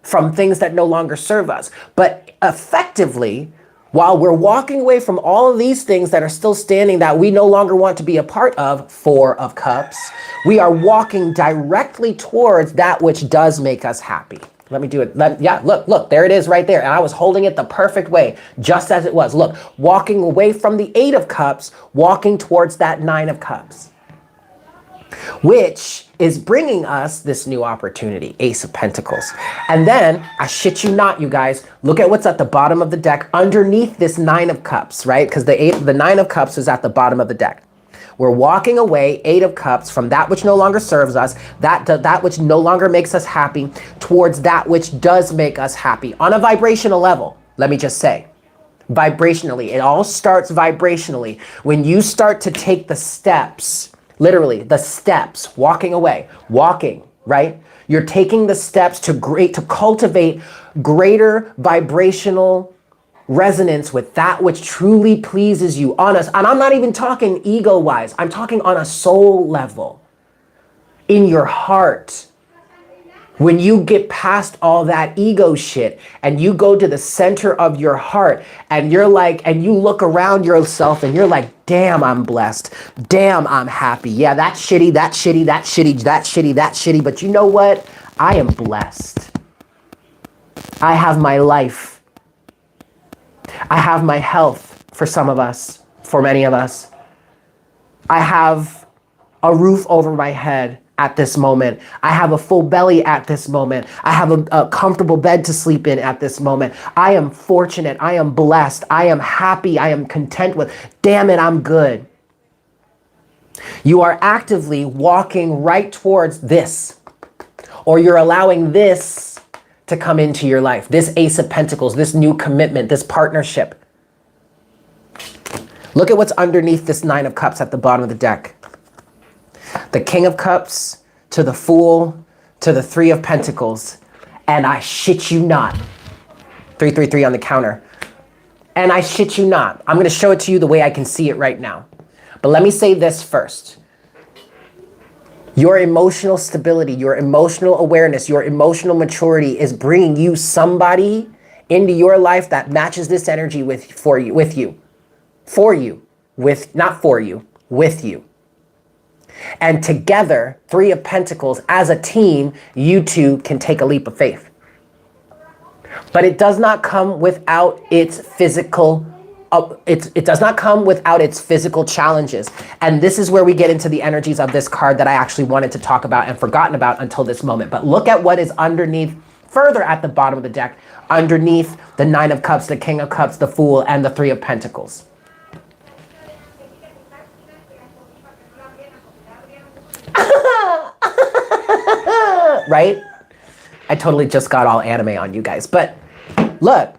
from things that no longer serve us. But effectively, while we're walking away from all of these things that are still standing that we no longer want to be a part of, Four of Cups, we are walking directly towards that which does make us happy. Let me do it. Yeah, look, there it is right there. And I was holding it the perfect way, just as it was. Look, walking away from the Eight of Cups, walking towards that Nine of Cups, which is bringing us this new opportunity, Ace of Pentacles. And then, I shit you not, you guys, look at what's at the bottom of the deck underneath this Nine of Cups, right? Because the Nine of Cups is at the bottom of the deck. We're walking away, Eight of Cups, from that which no longer serves us, that which no longer makes us happy, towards that which does make us happy on a vibrational level, let me just say. Vibrationally, it all starts vibrationally. When you start to take the steps, literally the steps, walking away, right? You're taking the steps to cultivate greater vibrational resonance with that which truly pleases you on us. And I'm not even talking ego-wise. I'm talking on a soul level, in your heart. When you get past all that ego shit and you go to the center of your heart and you're like, and you look around yourself and you're like, damn, I'm blessed. Damn, I'm happy. Yeah, that's shitty, that shitty, that shitty, that shitty, that shitty. But you know what? I am blessed. I have my life. I have my health for some of us, for many of us. I have a roof over my head at this moment. I have a full belly at this moment. I have a comfortable bed to sleep in at this moment. I am fortunate. I am blessed. I am happy. I am content with, damn it, I'm good. You are actively walking right towards this, or you're allowing this to come into your life. This Ace of Pentacles, this new commitment, this partnership. Look at what's underneath this Nine of Cups at the bottom of the deck. The King of Cups, to the Fool, to the Three of Pentacles. And I shit you not. 333 on the counter. And I shit you not. I'm going to show it to you the way I can see it right now. But let me say this first. Your emotional stability, your emotional awareness, your emotional maturity is bringing you somebody into your life that matches this energy with you. And together, Three of Pentacles, as a team, you two can take a leap of faith. But it does not come without its physical it does not come without its physical challenges. And this is where we get into the energies of this card that I actually wanted to talk about and forgotten about until this moment. But look at what is underneath, further at the bottom of the deck, underneath the Nine of Cups, the King of Cups, the Fool, and the Three of Pentacles. Right? I totally just got all anime on you guys. But look,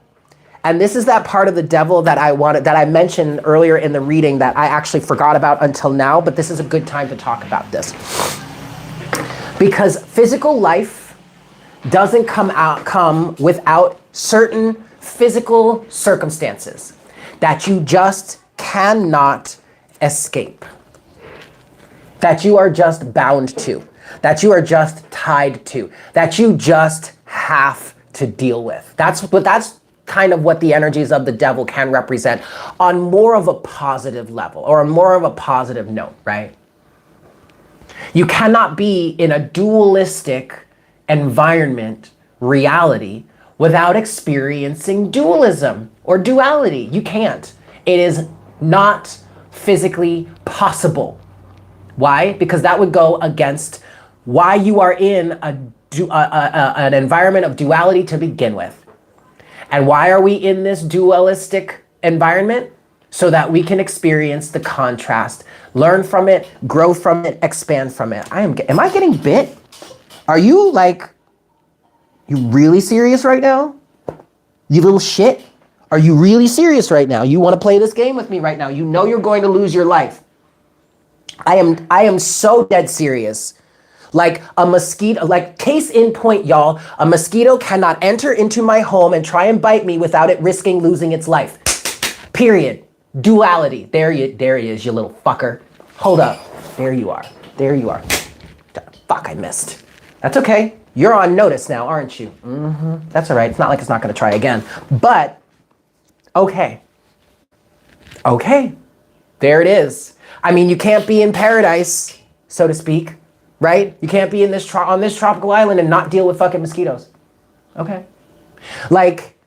And this is that part of the devil that I mentioned earlier in the reading that I actually forgot about until now, but this is a good time to talk about this. Because physical life doesn't come without certain physical circumstances that you just cannot escape, that you are just bound to, that you are just tied to, that you just have to deal with. That's kind of what the energies of the devil can represent on more of a positive level or more of a positive note, right? You cannot be in a dualistic environment, reality, without experiencing dualism or duality. You can't. It is not physically possible. Why? Because that would go against why you are in an environment of duality to begin with. And why are we in this dualistic environment? So that we can experience the contrast, learn from it, grow from it, expand from it. Am I getting bit? Are you really serious right now? You little shit? Are you really serious right now? You want to play this game with me right now? You know you're going to lose your life. I am so dead serious. Like a mosquito, like case in point, y'all, a mosquito cannot enter into my home and try and bite me without it risking losing its life. Period. Duality. There he is, you little fucker. Hold up. There you are. There you are. Fuck, I missed. That's okay. You're on notice now, aren't you? Mm-hmm. That's all right. It's not like it's not going to try again. But, okay. Okay. There it is. I mean, you can't be in paradise, so to speak, right? You can't be in on this tropical island and not deal with fucking mosquitoes. Okay. Like,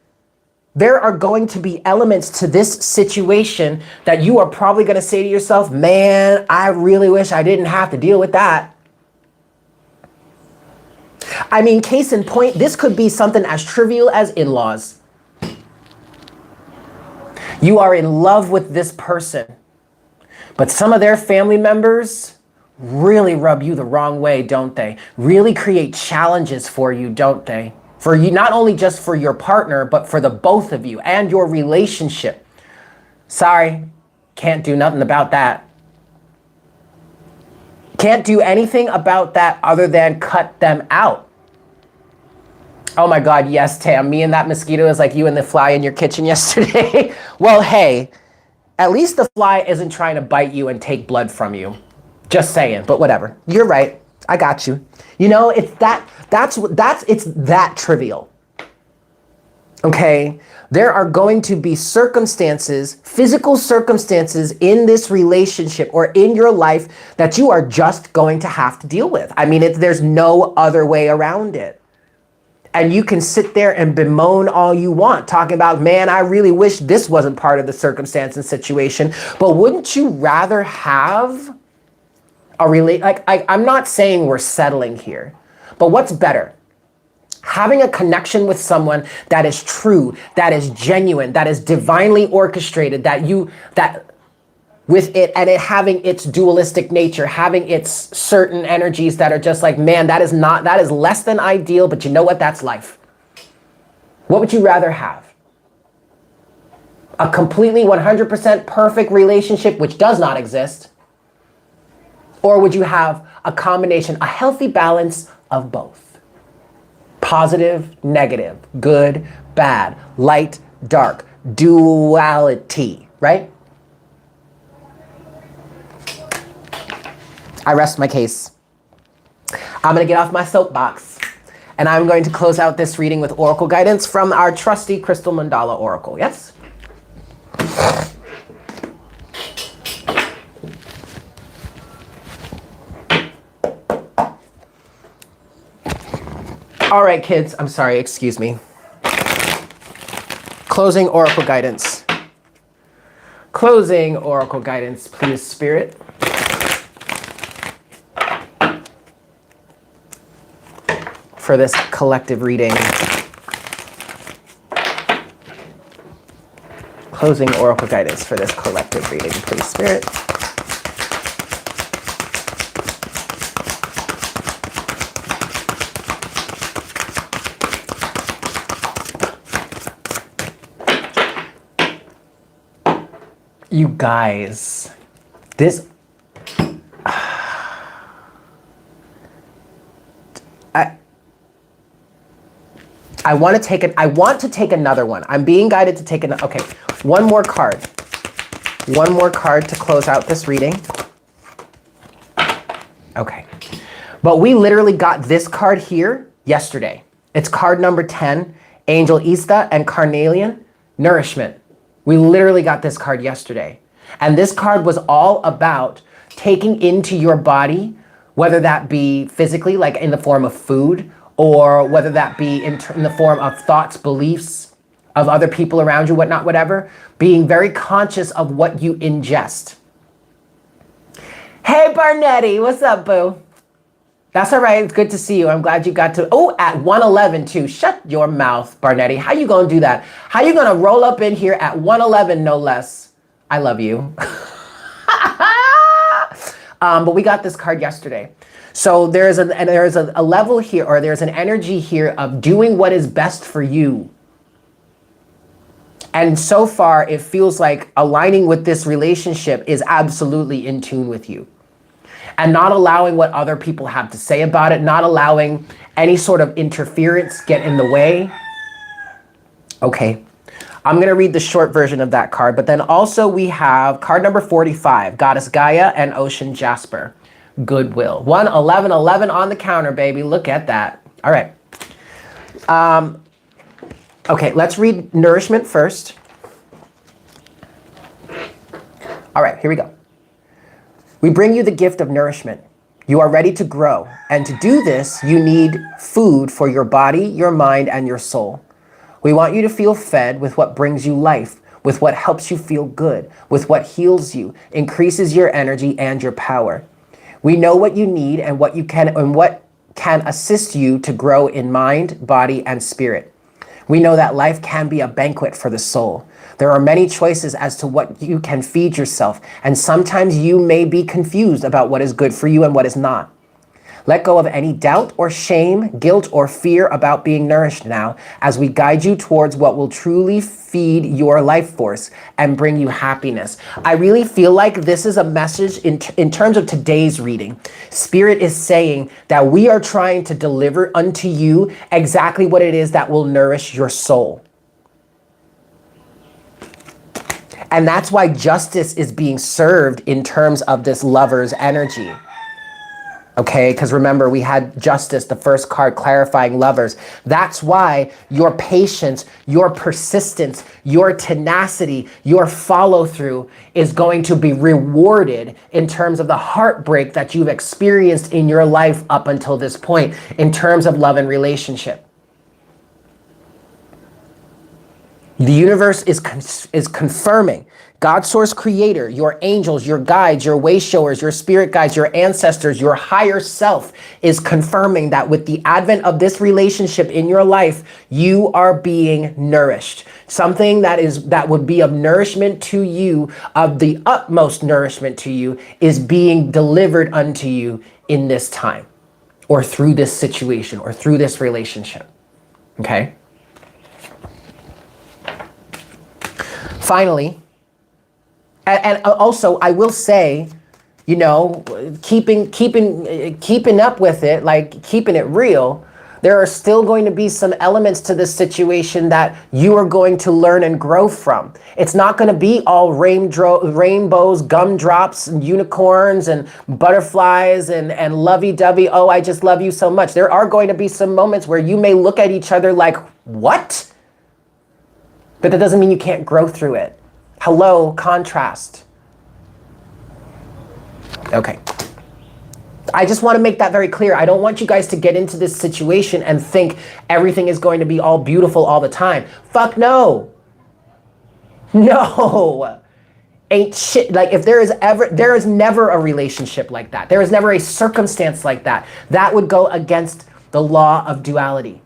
there are going to be elements to this situation that you are probably going to say to yourself, man, I really wish I didn't have to deal with that. I mean, case in point, this could be something as trivial as in-laws. You are in love with this person, but some of their family members really rub you the wrong way, don't they? Really create challenges for you, don't they? For you, not only just for your partner, but for the both of you and your relationship. Sorry, can't do nothing about that. Can't do anything about that other than cut them out. Oh my God, yes, Tam, me and that mosquito is like you and the fly in your kitchen yesterday. Well, hey, at least the fly isn't trying to bite you and take blood from you. Just saying, but whatever. You're right. I got you. You know, it's that trivial. Okay? There are going to be circumstances, physical circumstances in this relationship or in your life that you are just going to have to deal with. I mean, there's no other way around it. And you can sit there and bemoan all you want, talking about, man, I really wish this wasn't part of the circumstance and situation. But wouldn't you rather have I'm not saying we're settling here, but what's better? Having a connection with someone that is true, that is genuine, that is divinely orchestrated, with it and it having its dualistic nature, having its certain energies that are just like, man, that is less than ideal, but you know what? That's life. What would you rather have? A completely 100% perfect relationship, which does not exist? Or would you have a combination, a healthy balance of both? Positive, negative, good, bad, light, dark, duality, right? I rest my case. I'm going to get off my soapbox, and I'm going to close out this reading with oracle guidance from our trusty crystal mandala oracle. Yes? All right, kids. I'm sorry. Excuse me. Closing oracle guidance. Closing oracle guidance, please, Spirit. For this collective reading. Closing oracle guidance for this collective reading, please, Spirit. You guys, this, I want to take another one. I'm being guided to take another. Okay, one more card. One more card to close out this reading. Okay. But we literally got this card here yesterday. It's card number 10, Angel Ista and Carnelian, Nourishment. We literally got this card yesterday. And this card was all about taking into your body, whether that be physically, like in the form of food, or whether that be in the form of thoughts, beliefs of other people around you, whatnot, whatever, being very conscious of what you ingest. Hey, Barnetti, what's up, boo? That's all right, it's good to see you. I'm glad you got to, oh, at 111 too. Shut your mouth, Barnetti. How you gonna do that? How you gonna roll up in here at 111, no less? I love you. But we got this card yesterday. So there's a level here, or there's an energy here of doing what is best for you. And so far, it feels like aligning with this relationship is absolutely in tune with you. And not allowing what other people have to say about it, not allowing any sort of interference get in the way. Okay, I'm gonna read the short version of that card, but then also we have card number 45, Goddess Gaia and Ocean Jasper. Goodwill. 11111 on the counter, baby. Look at that. All right. Okay, let's read Nourishment first. All right, here we go. We bring you the gift of nourishment. You are ready to grow. And to do this, you need food for your body, your mind, and your soul. We want you to feel fed with what brings you life, with what helps you feel good, with what heals you, increases your energy and your power. We know what you need and what can assist you to grow in mind, body, and spirit. We know that life can be a banquet for the soul. There are many choices as to what you can feed yourself, and sometimes you may be confused about what is good for you and what is not. Let go of any doubt or shame, guilt or fear about being nourished now, as we guide you towards what will truly feed your life force and bring you happiness. I really feel like this is a message in terms of today's reading. Spirit is saying that we are trying to deliver unto you exactly what it is that will nourish your soul. And that's why justice is being served in terms of this lover's energy. Okay, because remember, we had justice, the first card clarifying lovers. That's why your patience, your persistence, your tenacity, your follow through is going to be rewarded in terms of the heartbreak that you've experienced in your life up until this point, in terms of love and relationship. The universe is confirming. God source creator, your angels, your guides, your way showers, your spirit guides, your ancestors, your higher self is confirming that with the advent of this relationship in your life, you are being nourished. Something that would be of nourishment to you, of the utmost nourishment to you, is being delivered unto you in this time, or through this situation, or through this relationship. Okay? Finally, and also I will say, you know, keeping up with it, like keeping it real, there are still going to be some elements to this situation that you are going to learn and grow from. It's not going to be all rainbows, gumdrops, and unicorns, and butterflies, and lovey-dovey, oh, I just love you so much. There are going to be some moments where you may look at each other like, what? But that doesn't mean you can't grow through it. Hello, contrast. Okay. I just want to make that very clear. I don't want you guys to get into this situation and think everything is going to be all beautiful all the time. Fuck no. No. Ain't shit. Like if there is never a relationship like that. There is never a circumstance like that. That would go against the law of duality,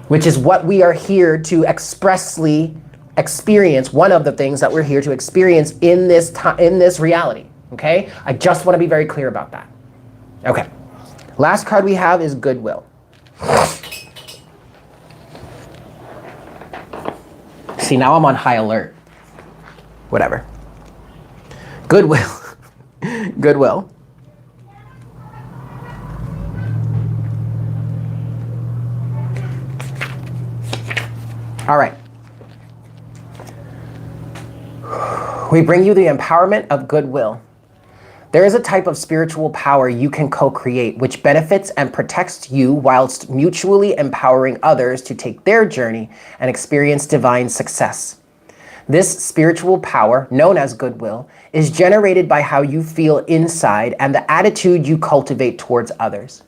which is what we are here to expressly experience. One of the things that we're here to experience in this reality. Okay? I just want to be very clear about that. Okay. Last card we have is Goodwill. See, now I'm on high alert. Whatever. Goodwill. Goodwill. All right. We bring you the empowerment of goodwill. There is a type of spiritual power you can co-create which benefits and protects you whilst mutually empowering others to take their journey and experience divine success. This spiritual power, known as goodwill, is generated by how you feel inside and the attitude you cultivate towards others.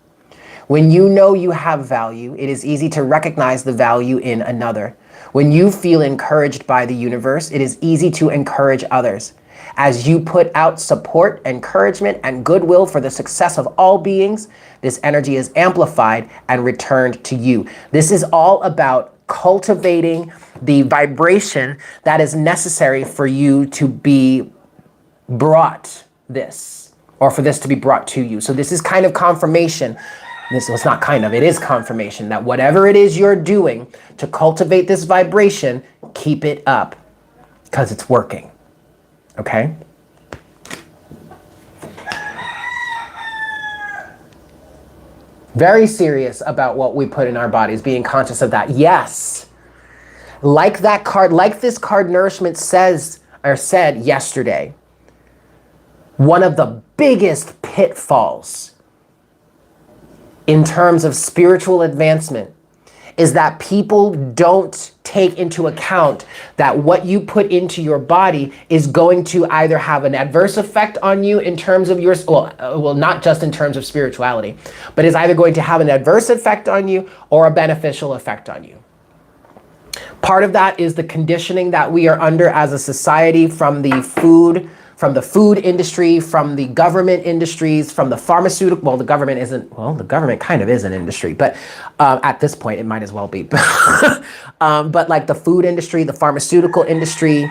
When you know you have value, it is easy to recognize the value in another. When you feel encouraged by the universe, it is easy to encourage others. As you put out support, encouragement, and goodwill for the success of all beings, this energy is amplified and returned to you. This is all about cultivating the vibration that is necessary for you to be brought this, or for this to be brought to you. So this is kind of confirmation. This was not kind of, it is confirmation that whatever it is you're doing to cultivate this vibration, keep it up because it's working. Okay? Very serious about what we put in our bodies, being conscious of that. Yes. Like that card, like this card Nourishment says or said yesterday, one of the biggest pitfalls in terms of spiritual advancement is that people don't take into account that what you put into your body is going to either have an adverse effect on you in terms of your, well, not just in terms of spirituality, but is either going to have an adverse effect on you or a beneficial effect on you. Part of that is the conditioning that we are under as a society from the food industry, from the government industries, from the pharmaceutical, well, the government isn't, well, the government kind of is an industry, but at this point it might as well be. But like the food industry, the pharmaceutical industry,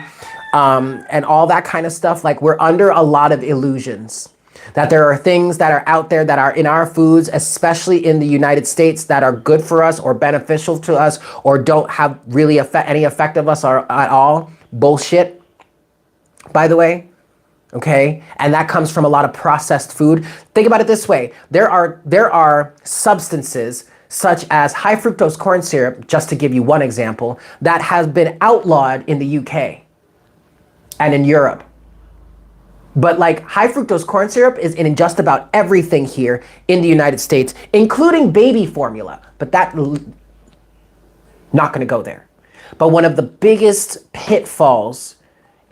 and all that kind of stuff, like we're under a lot of illusions. That there are things that are out there that are in our foods, especially in the United States, that are good for us or beneficial to us or don't have really any effect of us at all. Bullshit, by the way. Okay, and that comes from a lot of processed food. Think about it this way. There are substances such as high fructose corn syrup, just to give you one example, that has been outlawed in the UK and in Europe. But like high fructose corn syrup is in just about everything here in the United States, including baby formula, but that, not gonna go there. But one of the biggest pitfalls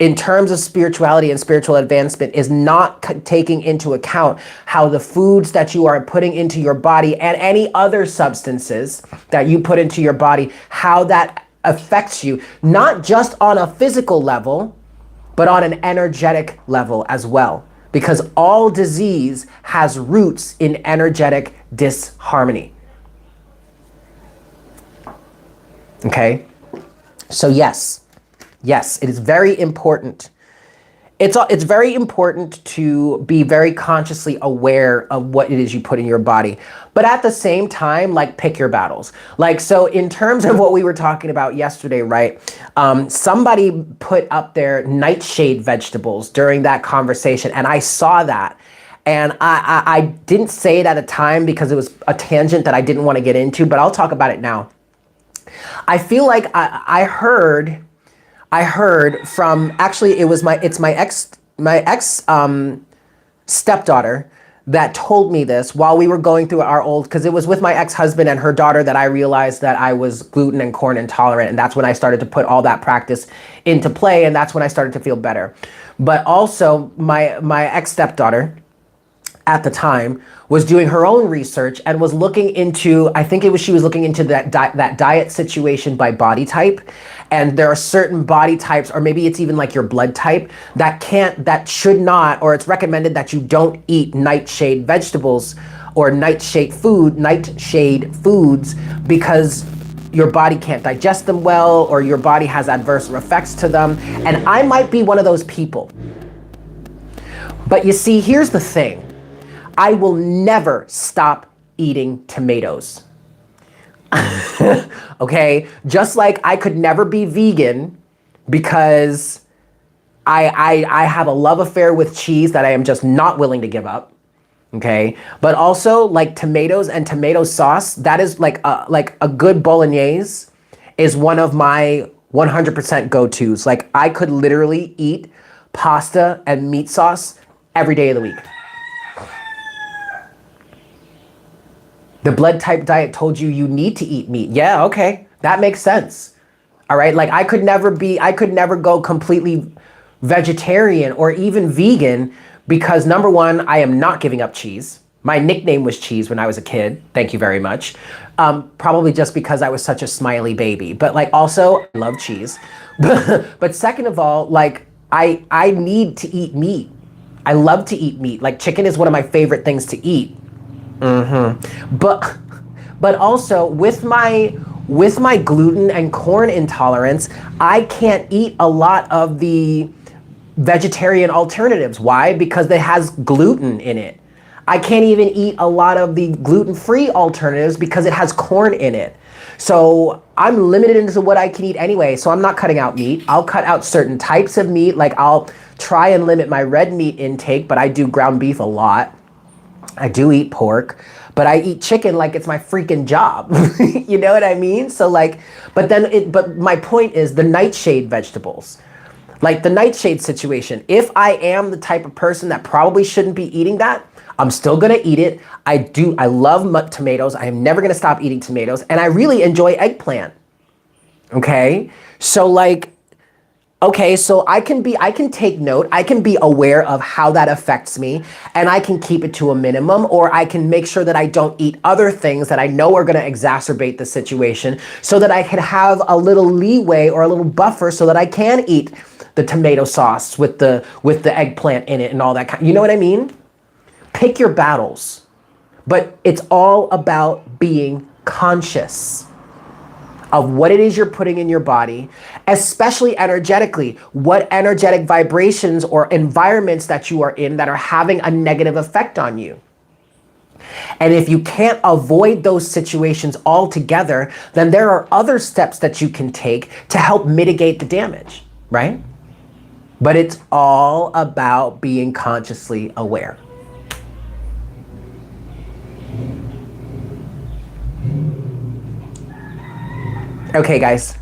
in terms of spirituality and spiritual advancement is not taking into account how the foods that you are putting into your body and any other substances that you put into your body, how that affects you, not just on a physical level, but on an energetic level as well. Because all disease has roots in energetic disharmony. Okay? So yes, it is very important. It's very important to be very consciously aware of what it is you put in your body. But at the same time, like, pick your battles. Like, so in terms of what we were talking about yesterday, right? Somebody put up their nightshade vegetables during that conversation, and I saw that. And I didn't say it at a time because it was a tangent that I didn't want to get into, but I'll talk about it now. I feel like I heard from, actually it's my ex stepdaughter that told me this while we were going through our old, because it was with my ex-husband and her daughter that I realized that I was gluten and corn intolerant, and that's when I started to put all that practice into play, and that's when I started to feel better. But also my ex-stepdaughter at the time was doing her own research and was looking into, she was looking into that diet situation by body type. And there are certain body types, or maybe it's even like your blood type, that should not, or it's recommended that you don't eat nightshade vegetables or nightshade foods because your body can't digest them well, or your body has adverse effects to them. And I might be one of those people. But you see, here's the thing. I will never stop eating tomatoes. Okay? Just like I could never be vegan because I have a love affair with cheese that I am just not willing to give up. Okay, but also like tomatoes and tomato sauce, that is like a good bolognese is one of my 100% go-tos. Like I could literally eat pasta and meat sauce every day of the week. The blood type diet told you you need to eat meat. Yeah, okay, that makes sense. All right, like I could never go completely vegetarian or even vegan because number one, I am not giving up cheese. My nickname was Cheese when I was a kid. Thank you very much. Probably just because I was such a smiley baby, but like also I love cheese. But second of all, like I need to eat meat. I love to eat meat. Like chicken is one of my favorite things to eat. But also with my gluten and corn intolerance, I can't eat a lot of the vegetarian alternatives. Why? Because it has gluten in it. I can't even eat a lot of the gluten-free alternatives because it has corn in it. So I'm limited into what I can eat anyway, so I'm not cutting out meat. I'll cut out certain types of meat, like I'll try and limit my red meat intake, but I do ground beef a lot. I do eat pork, but I eat chicken like it's my freaking job. You know what I mean? So like, but my point is the nightshade vegetables. Like the nightshade situation, if I am the type of person that probably shouldn't be eating that, I'm still gonna eat it. I love tomatoes. I am never gonna stop eating tomatoes. And I really enjoy eggplant. Okay? So like, okay, so I can take note, I can be aware of how that affects me, and I can keep it to a minimum, or I can make sure that I don't eat other things that I know are gonna exacerbate the situation so that I can have a little leeway or a little buffer so that I can eat the tomato sauce with the eggplant in it and all that kind. You know what I mean? Pick your battles, but it's all about being conscious of what it is you're putting in your body, especially energetically, what energetic vibrations or environments that you are in that are having a negative effect on you. And if you can't avoid those situations altogether, then there are other steps that you can take to help mitigate the damage, right? But it's all about being consciously aware. Okay, guys.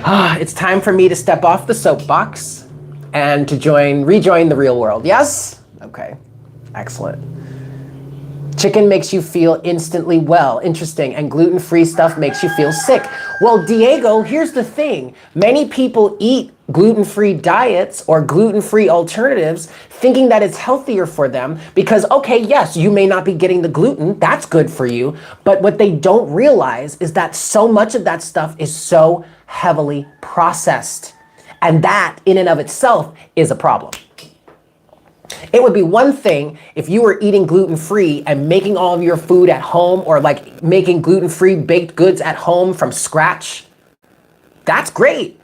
It's time for me to step off the soapbox and to rejoin the real world. Yes? Okay. Excellent. Chicken makes you feel instantly well. Interesting. And gluten-free stuff makes you feel sick. Well, Diego, here's the thing. Many people eat gluten-free diets or gluten-free alternatives thinking that it's healthier for them because, okay, yes, you may not be getting the gluten. That's good for you. But what they don't realize is that so much of that stuff is so heavily processed. And that in and of itself is a problem. It would be one thing if you were eating gluten-free and making all of your food at home, or like making gluten-free baked goods at home from scratch. That's great.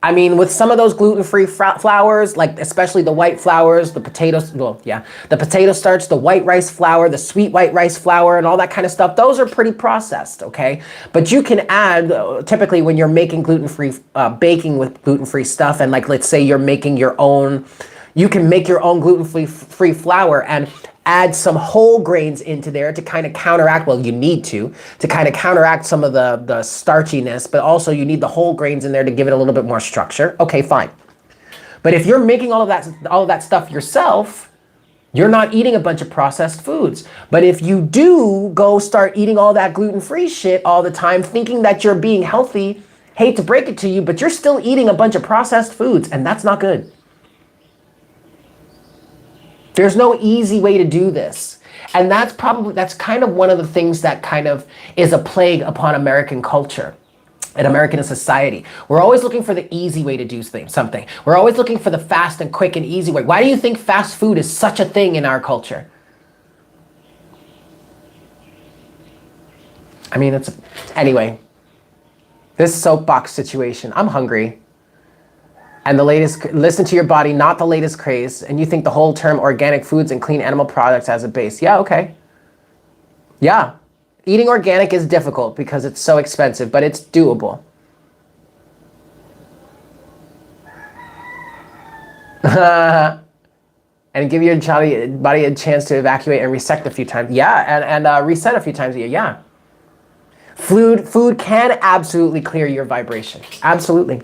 I mean, with some of those gluten-free flours, like especially the white flours, the potatoes, the potato starch, the white rice flour, the sweet white rice flour, and all that kind of stuff, those are pretty processed, okay? But you can add, typically when you're making gluten-free, baking with gluten-free stuff, and like let's say you're making your own, you can make your own gluten-free flour and add some whole grains into there to kind of counteract, well, you need to kind of counteract some of the starchiness, but also you need the whole grains in there to give it a little bit more structure. Okay, fine. But if you're making all of that stuff yourself, you're not eating a bunch of processed foods. But if you do go start eating all that gluten-free shit all the time, thinking that you're being healthy, hate to break it to you, but you're still eating a bunch of processed foods, and that's not good. There's no easy way to do this. And that's kind of one of the things that kind of is a plague upon American culture and American society. We're always looking for the easy way to do something. We're always looking for the fast and quick and easy way. Why do you think fast food is such a thing in our culture? I mean, anyway, this soapbox situation, I'm hungry. And listen to your body, not the latest craze. And you think the whole term organic foods and clean animal products as a base. Yeah, okay. Yeah, eating organic is difficult because it's so expensive, but it's doable. And give your body a chance to evacuate and reset a few times. Yeah, and reset a few times a year. Yeah. Food can absolutely clear your vibration. Absolutely.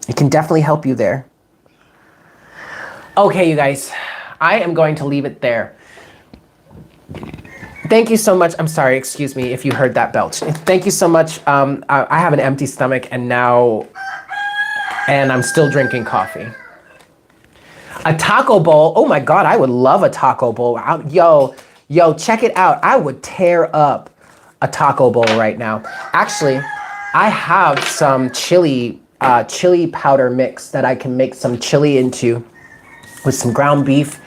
It can definitely help you there. Okay, you guys, I am going to leave it there. Thank you so much. I'm sorry, excuse me if you heard that belch. Thank you so much. I have an empty stomach and I'm still drinking coffee. A taco bowl. Oh my God, I would love a taco bowl. Yo, check it out. I would tear up a taco bowl right now. Actually, I have some chili powder mix that I can make some chili into with some ground beef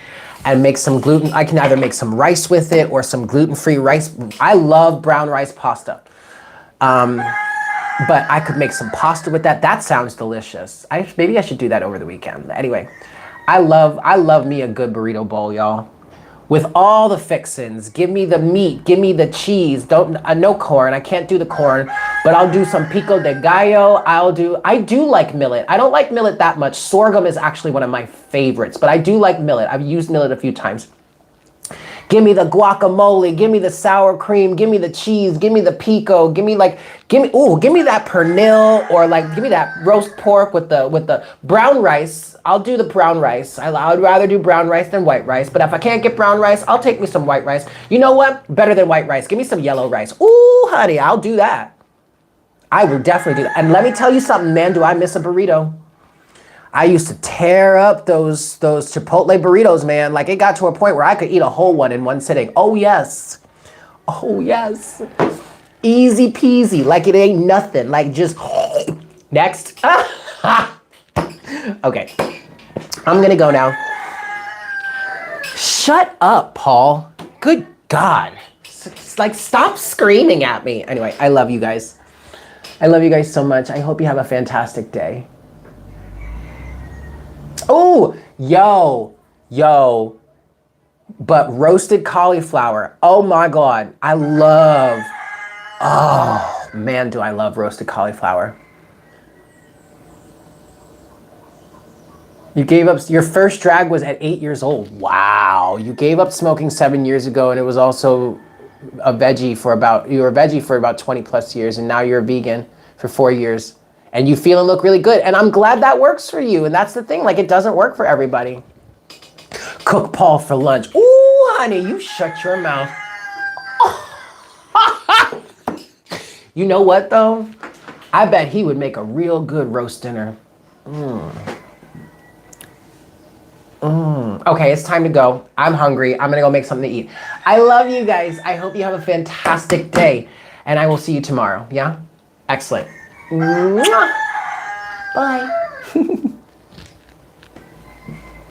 and make some gluten. I can either make some rice with it or some gluten-free rice. I love brown rice pasta. But I could make some pasta with that. That sounds delicious. Maybe I should do that over the weekend. Anyway, I love me a good burrito bowl, y'all. With all the fixins. Give me the meat, give me the cheese. No corn, I can't do the corn, but I'll do some pico de gallo. I do like millet. I don't like millet that much. Sorghum is actually one of my favorites, but I do like millet. I've used millet a few times. Give me the guacamole, give me the sour cream, give me the cheese, give me the pico, give me that pernil, or like give me that roast pork with the brown rice. I'll do the brown rice. I would rather do brown rice than white rice, but if I can't get brown rice, I'll take me some white rice. You know what? Better than white rice. Give me some yellow rice. Ooh, honey, I'll do that. I will definitely do that. And let me tell you something, man, do I miss a burrito? I used to tear up those Chipotle burritos, man. Like, it got to a point where I could eat a whole one in one sitting. Oh, yes. Oh, yes. Easy peasy, like it ain't nothing. Like, just next. Okay, I'm gonna go now. Shut up, Paul. Good God. It's like, stop screaming at me. Anyway, I love you guys. I love you guys so much. I hope you have a fantastic day. Oh, yo, but roasted cauliflower. Oh my God, oh man, do I love roasted cauliflower. You gave up, your first drag was at 8 years old. Wow, you gave up smoking 7 years ago, and it was also you were a veggie for about 20 plus years, and now you're a vegan for 4 years. And you feel and look really good. And I'm glad that works for you. And that's the thing, like, it doesn't work for everybody. Cook Paul for lunch. Ooh, honey, you shut your mouth. You know what, though? I bet he would make a real good roast dinner. Okay, it's time to go. I'm hungry. I'm gonna go make something to eat. I love you guys. I hope you have a fantastic day. And I will see you tomorrow, yeah? Excellent. Mwah. Bye.